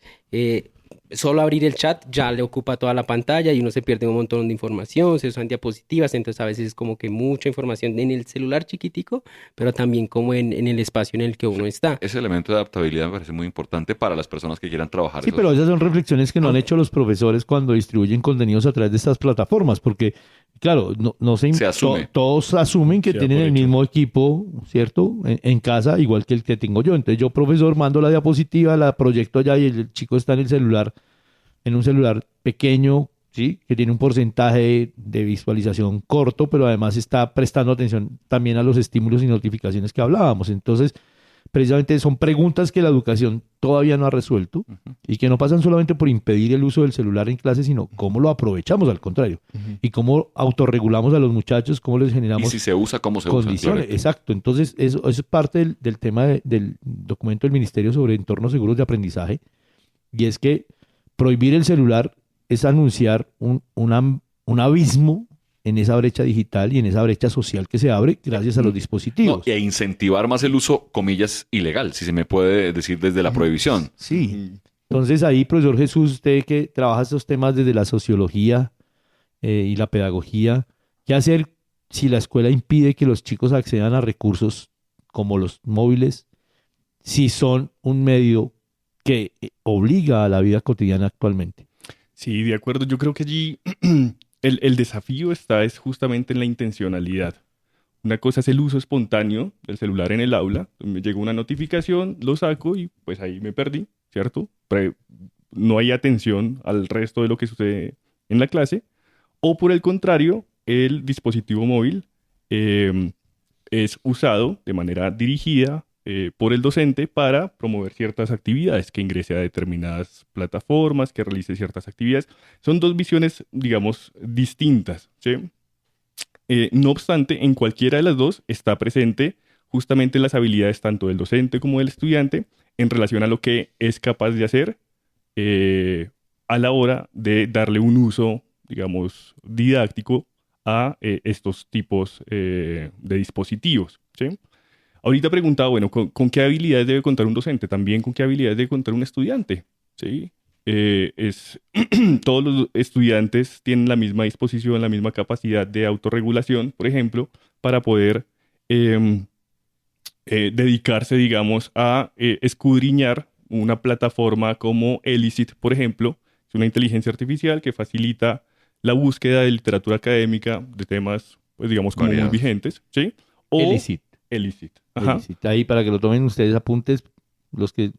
solo abrir el chat ya le ocupa toda la pantalla y uno se pierde un montón de información, se usan diapositivas, entonces a veces es como que mucha información en el celular chiquitico, pero también como en el espacio en el que uno está. Ese elemento de adaptabilidad me parece muy importante para las personas que quieran trabajar. Sí, pero esas son reflexiones que no han hecho los profesores cuando distribuyen contenidos a través de estas plataformas, porque, claro, se asume. Todos asumen que Sí, tienen por el hecho. mismo equipo, ¿cierto? En casa, igual que el que tengo yo. Entonces yo, profesor, mando la diapositiva, la proyecto allá y el chico está en el celular, en un celular pequeño, ¿sí? Que tiene un porcentaje de visualización corto, pero además está prestando atención también a los estímulos y notificaciones que hablábamos. Entonces, precisamente son preguntas que la educación todavía no ha resuelto y que no pasan solamente por impedir el uso del celular en clase, sino cómo lo aprovechamos al contrario y cómo autorregulamos a los muchachos, cómo les Y generamos si se usa, ¿cómo se condiciones. usa? Exacto. Entonces, eso es parte del tema del documento del Ministerio sobre entornos seguros de aprendizaje, y es que prohibir el celular es anunciar un abismo en esa brecha digital y en esa brecha social que se abre gracias a los dispositivos. E incentivar más el uso, comillas, ilegal, si se me puede decir desde la prohibición. Sí. Entonces ahí, profesor Jesús, usted que trabaja estos temas desde la sociología y la pedagogía, ¿qué hacer si la escuela impide que los chicos accedan a recursos como los móviles, si son un medio que obliga a la vida cotidiana actualmente? Sí, de acuerdo. Yo creo que allí el desafío es justamente en la intencionalidad. Una cosa es el uso espontáneo del celular en el aula. Me llegó una notificación, lo saco y pues ahí me perdí, ¿cierto? No hay atención al resto de lo que sucede en la clase. O por el contrario, el dispositivo móvil es usado de manera dirigida por el docente para promover ciertas actividades, que ingrese a determinadas plataformas, que realice ciertas actividades. Son dos visiones, digamos, distintas, ¿sí? No obstante, en cualquiera de las dos está presente justamente las habilidades tanto del docente como del estudiante en relación a lo que es capaz de hacer a la hora de darle un uso, digamos, didáctico a estos tipos de dispositivos, ¿sí? Ahorita preguntaba, bueno, ¿con qué habilidades debe contar un docente? También con qué habilidades debe contar un estudiante, ¿sí? Todos los estudiantes tienen la misma disposición, la misma capacidad de autorregulación, por ejemplo, para poder dedicarse, digamos, a escudriñar una plataforma como Elicit, por ejemplo. Es una inteligencia artificial que facilita la búsqueda de literatura académica de temas, pues digamos, como muy vigentes, ¿sí? O Elicit. Ajá. Elicit. Ahí para que lo tomen ustedes apuntes, los que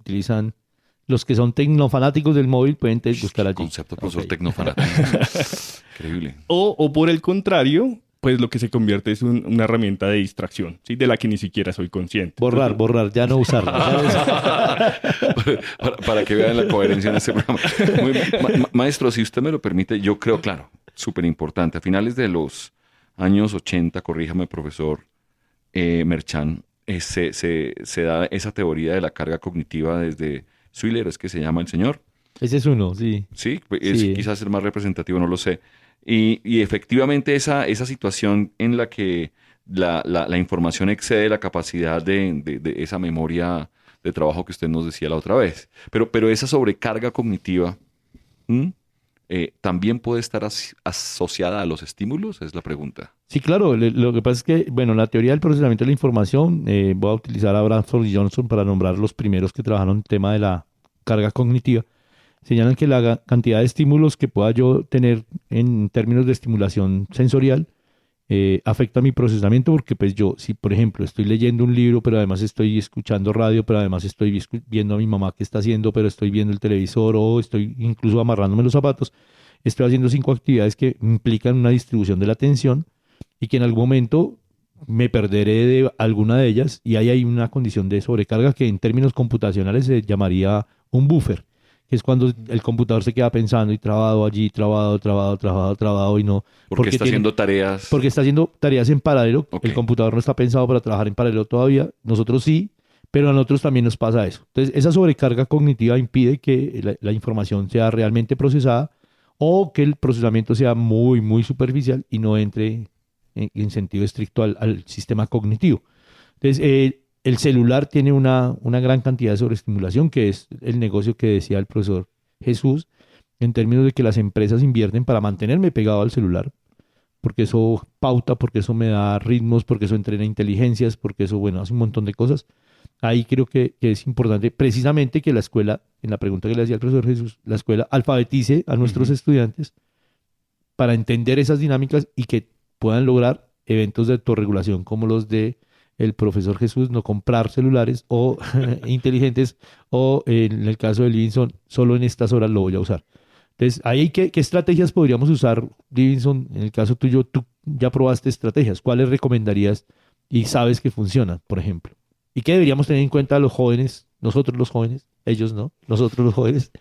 son tecnofanáticos del móvil pueden buscar allí. Concepto, profesor, tecnofanático. Increíble. O por el contrario, pues lo que se convierte es una herramienta de distracción, ¿sí? De la que ni siquiera soy consciente. Borrar, ya no usarla. Para que vean la coherencia en este programa. Maestro, si usted me lo permite, yo creo, claro, súper importante. A finales de los años 80, corríjame, profesor Merchan, se da esa teoría de la carga cognitiva desde Swiller, es que se llama el señor. Ese es uno, sí. Sí, Sí. quizás el más representativo, no lo sé. Y efectivamente esa situación en la que la información excede la capacidad de esa memoria de trabajo que usted nos decía la otra vez. Pero esa sobrecarga cognitiva también puede estar asociada a los estímulos, es la pregunta. Sí, claro. Lo que pasa es que, bueno, la teoría del procesamiento de la información, voy a utilizar a Bradford y Johnson para nombrar los primeros que trabajaron en el tema de la carga cognitiva. Señalan que la cantidad de estímulos que pueda yo tener en términos de estimulación sensorial afecta mi procesamiento, porque pues yo, si por ejemplo estoy leyendo un libro, pero además estoy escuchando radio, pero además estoy viendo a mi mamá qué está haciendo, pero estoy viendo el televisor o estoy incluso amarrándome los zapatos, estoy haciendo 5 actividades que implican una distribución de la atención y que en algún momento me perderé de alguna de ellas, y ahí hay una condición de sobrecarga que en términos computacionales se llamaría un buffer, que es cuando el computador se queda pensando y trabado allí, trabado y no... Porque está haciendo tareas. Porque está haciendo tareas en paralelo. Ok. El computador no está pensado para trabajar en paralelo todavía. Nosotros sí, pero a nosotros también nos pasa eso. Entonces, esa sobrecarga cognitiva impide que la información sea realmente procesada, o que el procesamiento sea muy, muy superficial y no entre en sentido estricto al sistema cognitivo. Entonces, el celular tiene una gran cantidad de sobreestimulación, que es el negocio que decía el profesor Jesús, en términos de que las empresas invierten para mantenerme pegado al celular, porque eso pauta, porque eso me da ritmos, porque eso entrena inteligencias, porque eso, bueno, hace un montón de cosas. Ahí creo que es importante precisamente que la escuela, en la pregunta que le hacía el profesor Jesús, la escuela alfabetice a nuestros estudiantes para entender esas dinámicas y que puedan lograr eventos de autorregulación como los de el profesor Jesús, no comprar celulares o inteligentes, o en el caso de Livingston, solo en estas horas lo voy a usar. Entonces, ahí ¿qué estrategias podríamos usar, Livingston? En el caso tuyo, tú ya probaste estrategias. ¿Cuáles recomendarías y sabes que funcionan, por ejemplo? ¿Y qué deberíamos tener en cuenta los jóvenes, nosotros los jóvenes, ellos no, nosotros los jóvenes,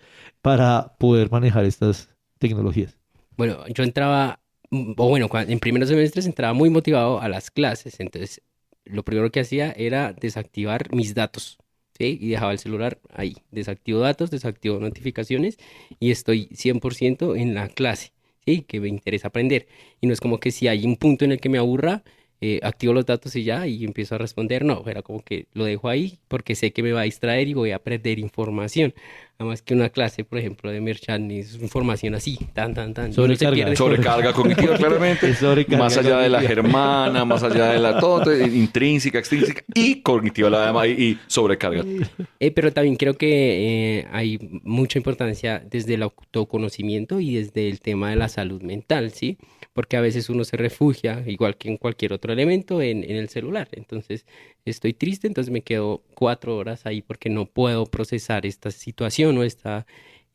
para poder manejar estas tecnologías? Bueno, yo entraba, o bueno, en primeros semestres entraba muy motivado a las clases, entonces lo primero que hacía era desactivar mis datos, ¿sí? Y dejaba el celular ahí. Desactivo datos, desactivo notificaciones y estoy 100% en la clase, ¿sí? Que me interesa aprender. Y no es como que si hay un punto en el que me aburra, activo los datos y ya, y empiezo a responder. No, era como que lo dejo ahí porque sé que me va a distraer y voy a perder información. Además que una clase, por ejemplo, de Merchan es información así, tan. Sobrecarga cognitiva, claramente. Es sobrecarga Más allá de la cognitiva. germana, más allá de la todo, intrínseca, extrínseca y cognitiva, la demás, y sobrecarga. Pero también creo que hay mucha importancia desde el autoconocimiento y desde el tema de la salud mental, ¿sí? Porque a veces uno se refugia, igual que en cualquier otro elemento, en el celular. Entonces, estoy triste, entonces me quedo 4 horas ahí porque no puedo procesar esta situación o esta...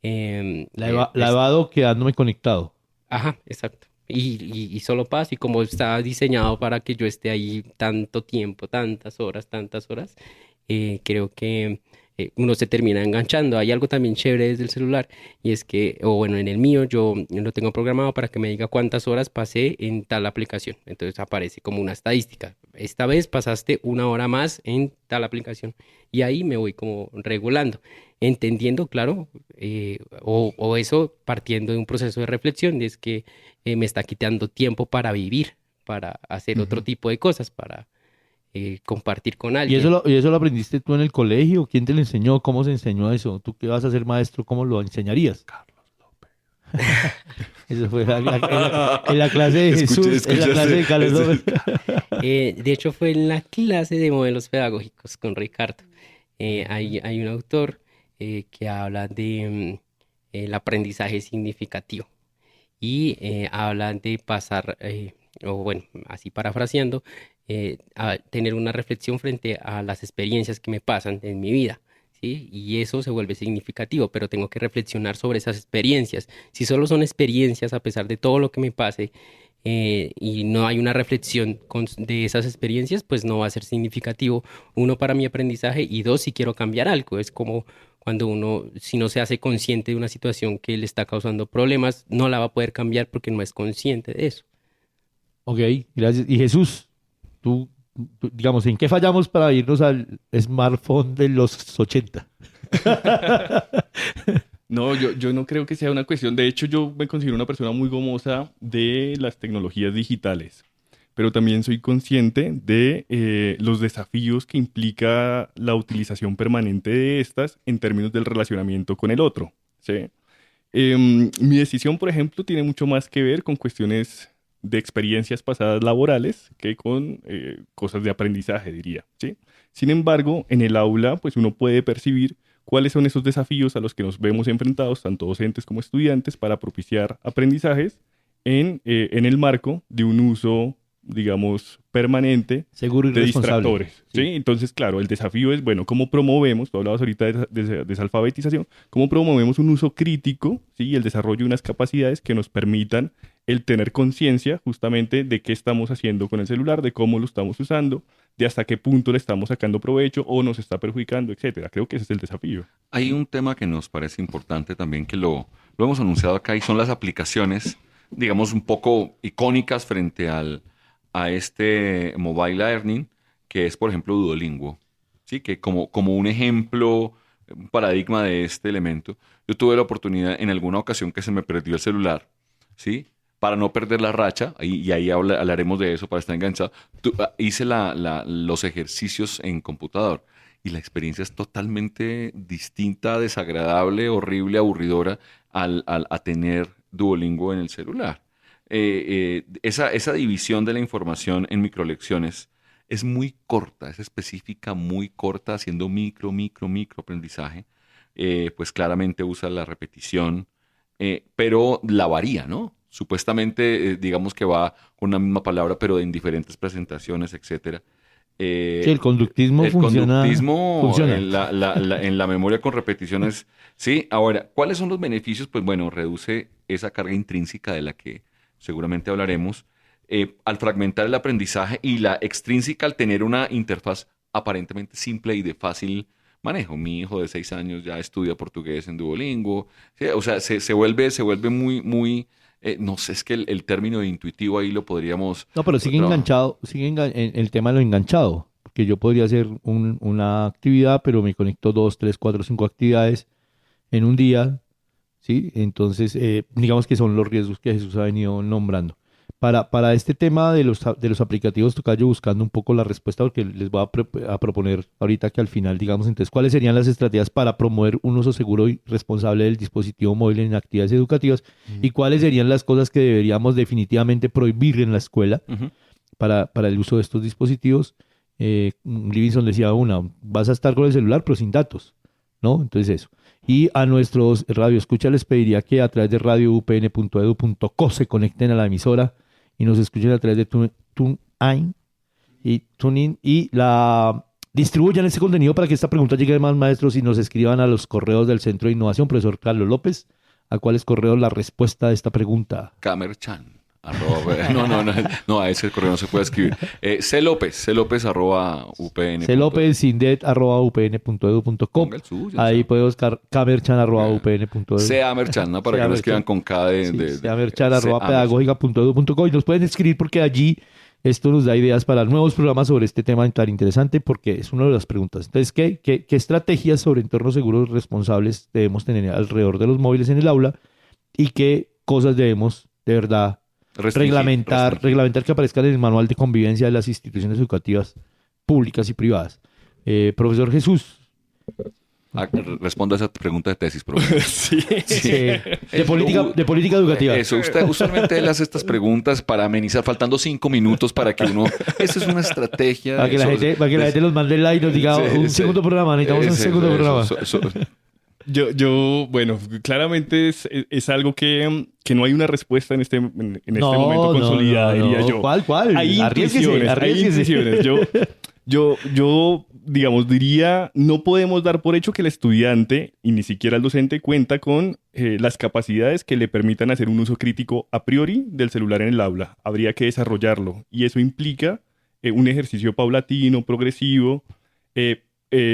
La evado quedándome conectado. Ajá, exacto. Y solo paso, y como está diseñado para que yo esté ahí tanto tiempo, tantas horas, creo que uno se termina enganchando. Hay algo también chévere desde el celular, y es que, o bueno, en el mío yo lo tengo programado para que me diga cuántas horas pasé en tal aplicación. Entonces aparece como una estadística. Esta vez pasaste 1 hora más en tal aplicación, y ahí me voy como regulando, entendiendo, claro, o eso partiendo de un proceso de reflexión, es que me está quitando tiempo para vivir, para hacer otro tipo de cosas, para compartir con ¿Y alguien. eso lo aprendiste tú en el colegio? ¿Quién te lo enseñó? ¿Cómo se enseñó eso? ¿Tú que vas a ser maestro? ¿Cómo lo enseñarías? Carlos López. Eso fue en la clase de Jesús, en la clase de Carlos López. De hecho, fue en la clase de modelos pedagógicos con Ricardo. Hay un autor que habla de el aprendizaje significativo y habla de pasar, o bueno, así parafraseando, a tener una reflexión frente a las experiencias que me pasan en mi vida, ¿sí? Y eso se vuelve significativo, pero tengo que reflexionar sobre esas experiencias. Si solo son experiencias, a pesar de todo lo que me pase, y no hay una reflexión de esas experiencias, pues no va a ser significativo, uno, para mi aprendizaje, y dos, si quiero cambiar algo. Es como cuando uno, si no se hace consciente de una situación que le está causando problemas, no la va a poder cambiar porque no es consciente de eso. Ok, gracias. Y Jesús, tú, digamos, ¿en qué fallamos para irnos al smartphone de los 80? No, yo no creo que sea una cuestión. De hecho, yo me considero una persona muy gomosa de las tecnologías digitales, pero también soy consciente de los desafíos que implica la utilización permanente de estas en términos del relacionamiento con el otro, ¿sí? Mi decisión, por ejemplo, tiene mucho más que ver con cuestiones de experiencias pasadas laborales que con cosas de aprendizaje, diría, ¿sí? Sin embargo, en el aula, pues uno puede percibir cuáles son esos desafíos a los que nos vemos enfrentados, tanto docentes como estudiantes, para propiciar aprendizajes en el marco de un uso, digamos, permanente Seguro y de responsable. distractores. ¿Sí? Entonces, claro, el desafío es, bueno, ¿cómo promovemos? Tú hablabas ahorita de desalfabetización. ¿Cómo promovemos un uso crítico, ¿sí? Y el desarrollo de unas capacidades que nos permitan el tener conciencia justamente de qué estamos haciendo con el celular, de cómo lo estamos usando, de hasta qué punto le estamos sacando provecho o nos está perjudicando, etcétera. Creo que ese es el desafío. Hay un tema que nos parece importante también, que lo hemos anunciado acá, y son las aplicaciones, digamos, un poco icónicas frente a este mobile learning, que es, por ejemplo, Duolingo, ¿sí? Que como un ejemplo, un paradigma de este elemento. Yo tuve la oportunidad en alguna ocasión que se me perdió el celular, ¿sí? Para no perder la racha, y ahí hablaremos de eso para estar enganchado, hice los ejercicios en computador, y la experiencia es totalmente distinta, desagradable, horrible, aburridora a tener Duolingo en el celular. Esa división de la información en microlecciones es muy corta, es específica, muy corta, haciendo micro aprendizaje. Pues claramente usa la repetición, pero la varía, ¿no? Supuestamente, digamos que va con una misma palabra, pero en diferentes presentaciones, etcétera. Sí, el conductismo funciona. En la memoria con repeticiones. Sí, ahora, ¿cuáles son los beneficios? Pues bueno, reduce esa carga intrínseca de la que seguramente hablaremos, al fragmentar el aprendizaje, y la extrínseca al tener una interfaz aparentemente simple y de fácil manejo. Mi hijo de 6 años ya estudia portugués en Duolingo. Sí, o sea, se vuelve muy, no sé, es que el término de intuitivo ahí lo podríamos... No, pero sigue enganchado, en el tema de lo enganchado, porque yo podría hacer una actividad, pero me conecto 2, 3, 4, 5 actividades en un día, ¿sí? Entonces, digamos que son los riesgos que Jesús ha venido nombrando. Para este tema de los aplicativos, toca yo buscando un poco la respuesta, porque les voy a proponer ahorita que al final, digamos, entonces, ¿cuáles serían las estrategias para promover un uso seguro y responsable del dispositivo móvil en actividades educativas? Y cuáles serían las cosas que deberíamos definitivamente prohibir en la escuela para el uso de estos dispositivos? Livingston decía vas a estar con el celular, pero sin datos, ¿no? Entonces eso. Y a nuestros radioescuchas les pediría que a través de radioupn.edu.co se conecten a la emisora y nos escuchen a través de TuneIn y distribuyan este contenido para que esta pregunta llegue a más maestros, y nos escriban a los correos del Centro de Innovación, profesor Carlos López. ¿A cuáles correos la respuesta de esta pregunta? Camerchan. No, a ese correo no se puede escribir. clopez@upn. clopez@upn.edu.co. Ahí puede buscar camerchan@upn.edu. Camerchan, ¿no? Para que no escriban con K de camerchan@pedagogica.edu.co, y nos pueden escribir, porque allí esto nos da ideas para nuevos programas sobre este tema tan interesante, porque es una de las preguntas. Entonces, ¿qué estrategias sobre entornos seguros responsables debemos tener alrededor de los móviles en el aula, y qué cosas debemos de verdad reglamentar que aparezcan en el manual de convivencia de las instituciones educativas públicas y privadas? Profesor Jesús. Responda a esa pregunta de tesis, profesor. Sí. De política educativa. Eso, usualmente él hace estas preguntas para amenizar, faltando 5 minutos para que uno... Esa es una estrategia. Para que la gente nos mande like y nos diga segundo programa, necesitamos un segundo programa. Bueno, claramente es algo que no hay una respuesta en este momento consolidada, diría yo. ¿Cuál? Hay intuiciones. Yo, digamos, diría, no podemos dar por hecho que el estudiante y ni siquiera el docente cuenta con las capacidades que le permitan hacer un uso crítico a priori del celular en el aula. Habría que desarrollarlo y eso implica un ejercicio paulatino, progresivo,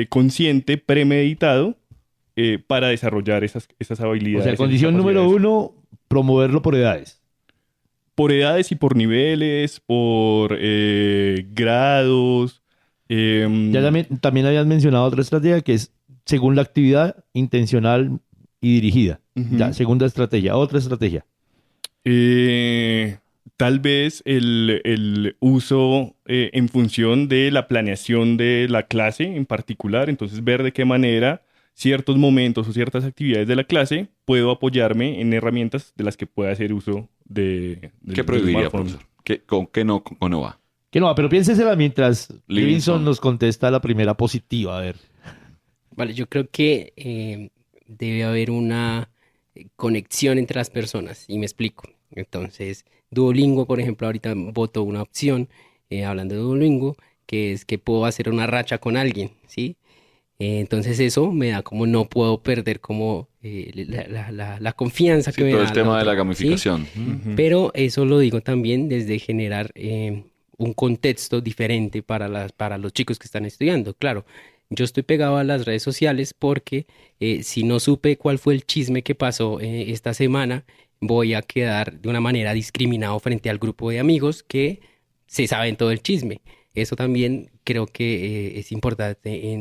consciente, premeditado para desarrollar esas O habilidades. sea, esas condición número capacidades. 1, promoverlo por edades. Por edades y por niveles, por grados. También habías mencionado otra estrategia que es según la actividad intencional y dirigida. Ujú. Ya, segunda estrategia. Otra estrategia. Tal vez el uso en función de la planeación de la clase en particular, entonces ver de qué manera ciertos momentos o ciertas actividades de la clase puedo apoyarme en herramientas de las que pueda hacer uso del ¿Qué prohibiría, smartphone. profesor? ¿Con qué no va? Que no, pero piénsesela mientras Livingston. Livingston nos contesta la primera positiva. A ver. Vale, yo creo que debe haber una conexión entre las personas, y me explico. Entonces, Duolingo, por ejemplo, ahorita voto una opción, hablando de Duolingo, que es que puedo hacer una racha con alguien, ¿sí? Entonces eso me da como no puedo perder como la confianza Sí, que me todo da el tema de la ¿sí? gamificación. Ujú. Pero eso lo digo también desde generar un contexto diferente para los chicos que están estudiando. Claro, yo estoy pegado a las redes sociales porque si no supe cuál fue el chisme que pasó esta semana, voy a quedar de una manera discriminado frente al grupo de amigos que se saben todo el chisme. Eso también creo que es importante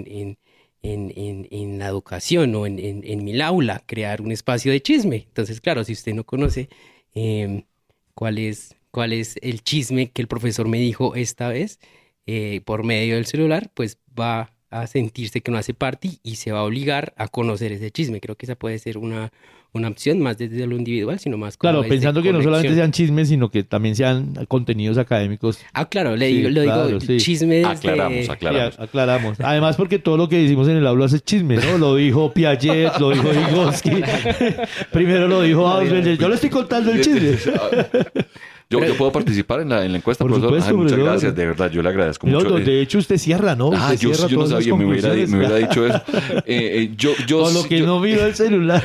en la educación o en mi aula, crear un espacio de chisme. Entonces, claro, si usted no conoce cuál es el chisme que el profesor me dijo esta vez por medio del celular, pues va a sentirse que no hace parte y se va a obligar a conocer ese chisme. Creo que esa puede ser una opción más desde lo individual, sino más como Claro, desde pensando que no solamente conexión. sean chismes, sino que también sean contenidos académicos. Ah, claro, le Sí, digo, lo claro, digo sí. chisme desde... Aclaramos. Sí, aclaramos. Además, porque todo lo que decimos en el aula es chisme, ¿no? Lo dijo Piaget, lo dijo Vygotsky. Primero lo dijo Auswell. Yo le estoy contando el chisme. Yo puedo participar en la encuesta, Por profesor. supuesto, Ay, muchas profesor. gracias, de verdad, yo le agradezco No, mucho. de hecho, usted cierra, ¿no? Usted Yo cierra no todas esas sabía, me hubiera conclusiones. dicho eso. Por lo que no miró el celular.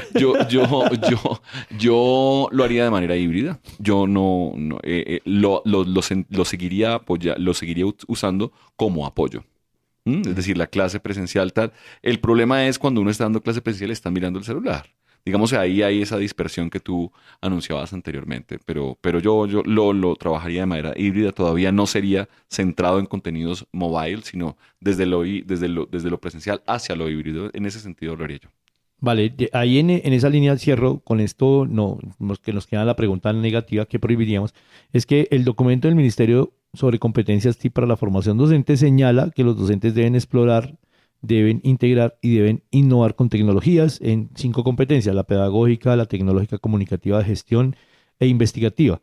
Yo lo haría de manera híbrida. Yo lo seguiría usando como apoyo. Es decir, la clase presencial tal. El problema es cuando uno está dando clase presencial y está mirando el celular. Digamos que ahí hay esa dispersión que tú anunciabas anteriormente, pero yo lo trabajaría de manera híbrida. Todavía no sería centrado en contenidos mobile, sino desde lo presencial hacia lo híbrido. En ese sentido lo haría yo. Vale, ahí en esa línea cierro con esto, que nos queda la pregunta negativa que prohibiríamos, es que el documento del Ministerio sobre competencias TIC para la formación docente señala que los docentes deben explorar, deben integrar y deben innovar con tecnologías en 5 competencias: la pedagógica, la tecnológica, comunicativa, de gestión e investigativa.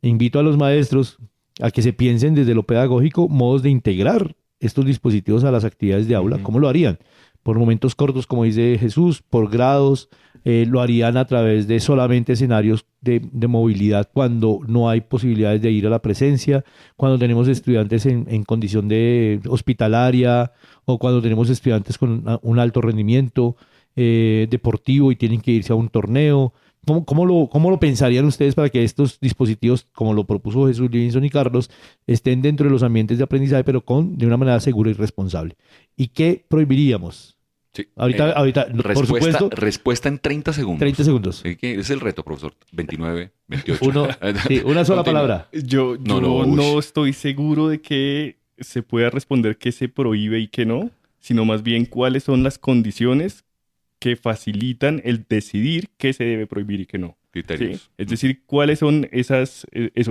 E invito a los maestros a que se piensen desde lo pedagógico modos de integrar estos dispositivos a las actividades de aula. ¿Cómo lo harían? Por momentos cortos, como dice Jesús, por grados, lo harían a través de solamente escenarios de movilidad cuando no hay posibilidades de ir a la presencia, cuando tenemos estudiantes en condición de hospitalaria o cuando tenemos estudiantes con un alto rendimiento deportivo y tienen que irse a un torneo. ¿Cómo lo pensarían ustedes para que estos dispositivos, como lo propuso Jesús, Livingston y Carlos, estén dentro de los ambientes de aprendizaje, pero de una manera segura y responsable? ¿Y qué prohibiríamos? Sí. Ahorita, por supuesto, Respuesta en 30 segundos. 30 segundos. Sí, que es el reto, profesor. 29, 28. Una sola Continúa. palabra. Yo no estoy seguro de que se pueda responder qué se prohíbe y qué no, sino más bien cuáles son las condiciones que facilitan el decidir qué se debe prohibir y qué no. Criterios. ¿Sí? Es decir, cuáles son esos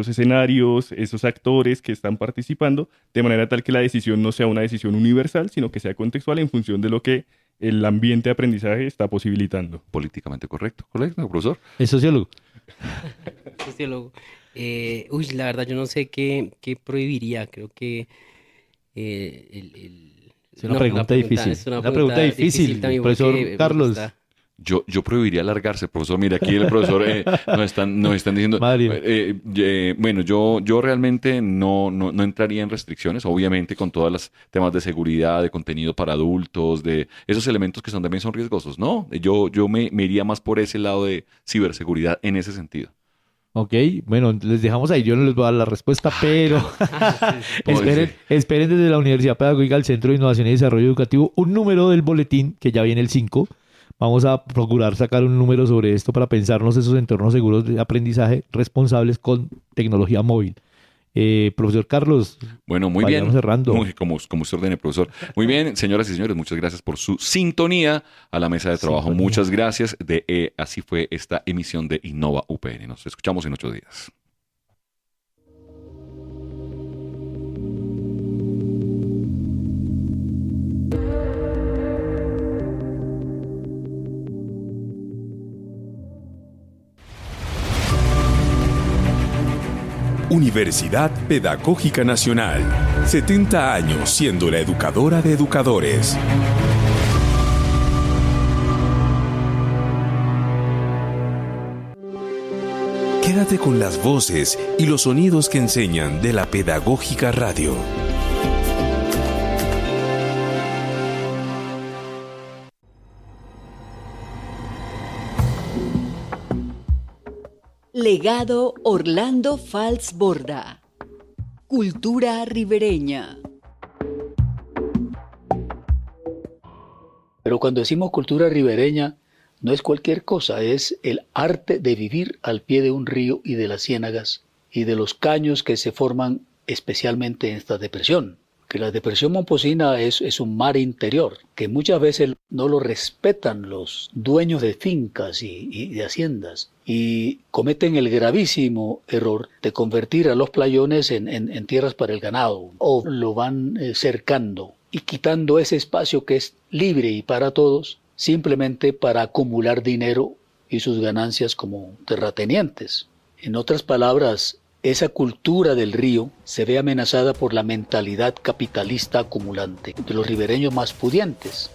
escenarios, esos actores que están participando, de manera tal que la decisión no sea una decisión universal, sino que sea contextual en función de lo que el ambiente de aprendizaje está posibilitando. Políticamente correcto. ¿Correcto, profesor? Es sociólogo. Sociólogo. La verdad yo no sé qué prohibiría. Creo que Es una pregunta difícil. es una Una pregunta difícil, también profesor porque me Carlos. gusta Yo prohibiría alargarse, profesor. Mira, aquí el profesor nos están diciendo. Mario. Bueno, yo realmente no entraría en restricciones, obviamente con todos los temas de seguridad, de contenido para adultos, de esos elementos que también son riesgosos. No, yo me iría más por ese lado de ciberseguridad en ese sentido. Ok, bueno, les dejamos ahí, yo no les voy a dar la respuesta, pero esperen desde la Universidad Pedagógica del Centro de Innovación y Desarrollo Educativo un número del boletín, que ya viene el 5. Vamos a procurar sacar un número sobre esto para pensarnos esos entornos seguros de aprendizaje responsables con tecnología móvil. Profesor Carlos, bueno, muy bien. Cerrando. Como usted ordene, profesor. Muy bien, señoras y señores, muchas gracias por su sintonía a la mesa de trabajo. Muchas gracias. Así fue esta emisión de Innova UPN. Nos escuchamos en 8 días. Universidad Pedagógica Nacional. 70 años siendo la educadora de educadores. Quédate con las voces y los sonidos que enseñan de la Pedagógica Radio. Legado Orlando Fals Borda. Cultura ribereña. Pero cuando decimos cultura ribereña, no es cualquier cosa, es el arte de vivir al pie de un río y de las ciénagas y de los caños que se forman especialmente en esta depresión. Que la depresión momposina es un mar interior, que muchas veces no lo respetan los dueños de fincas y de haciendas, y cometen el gravísimo error de convertir a los playones en tierras para el ganado, o lo van cercando y quitando ese espacio que es libre y para todos, simplemente para acumular dinero y sus ganancias como terratenientes. En otras palabras, esa cultura del río se ve amenazada por la mentalidad capitalista acumulante de los ribereños más pudientes.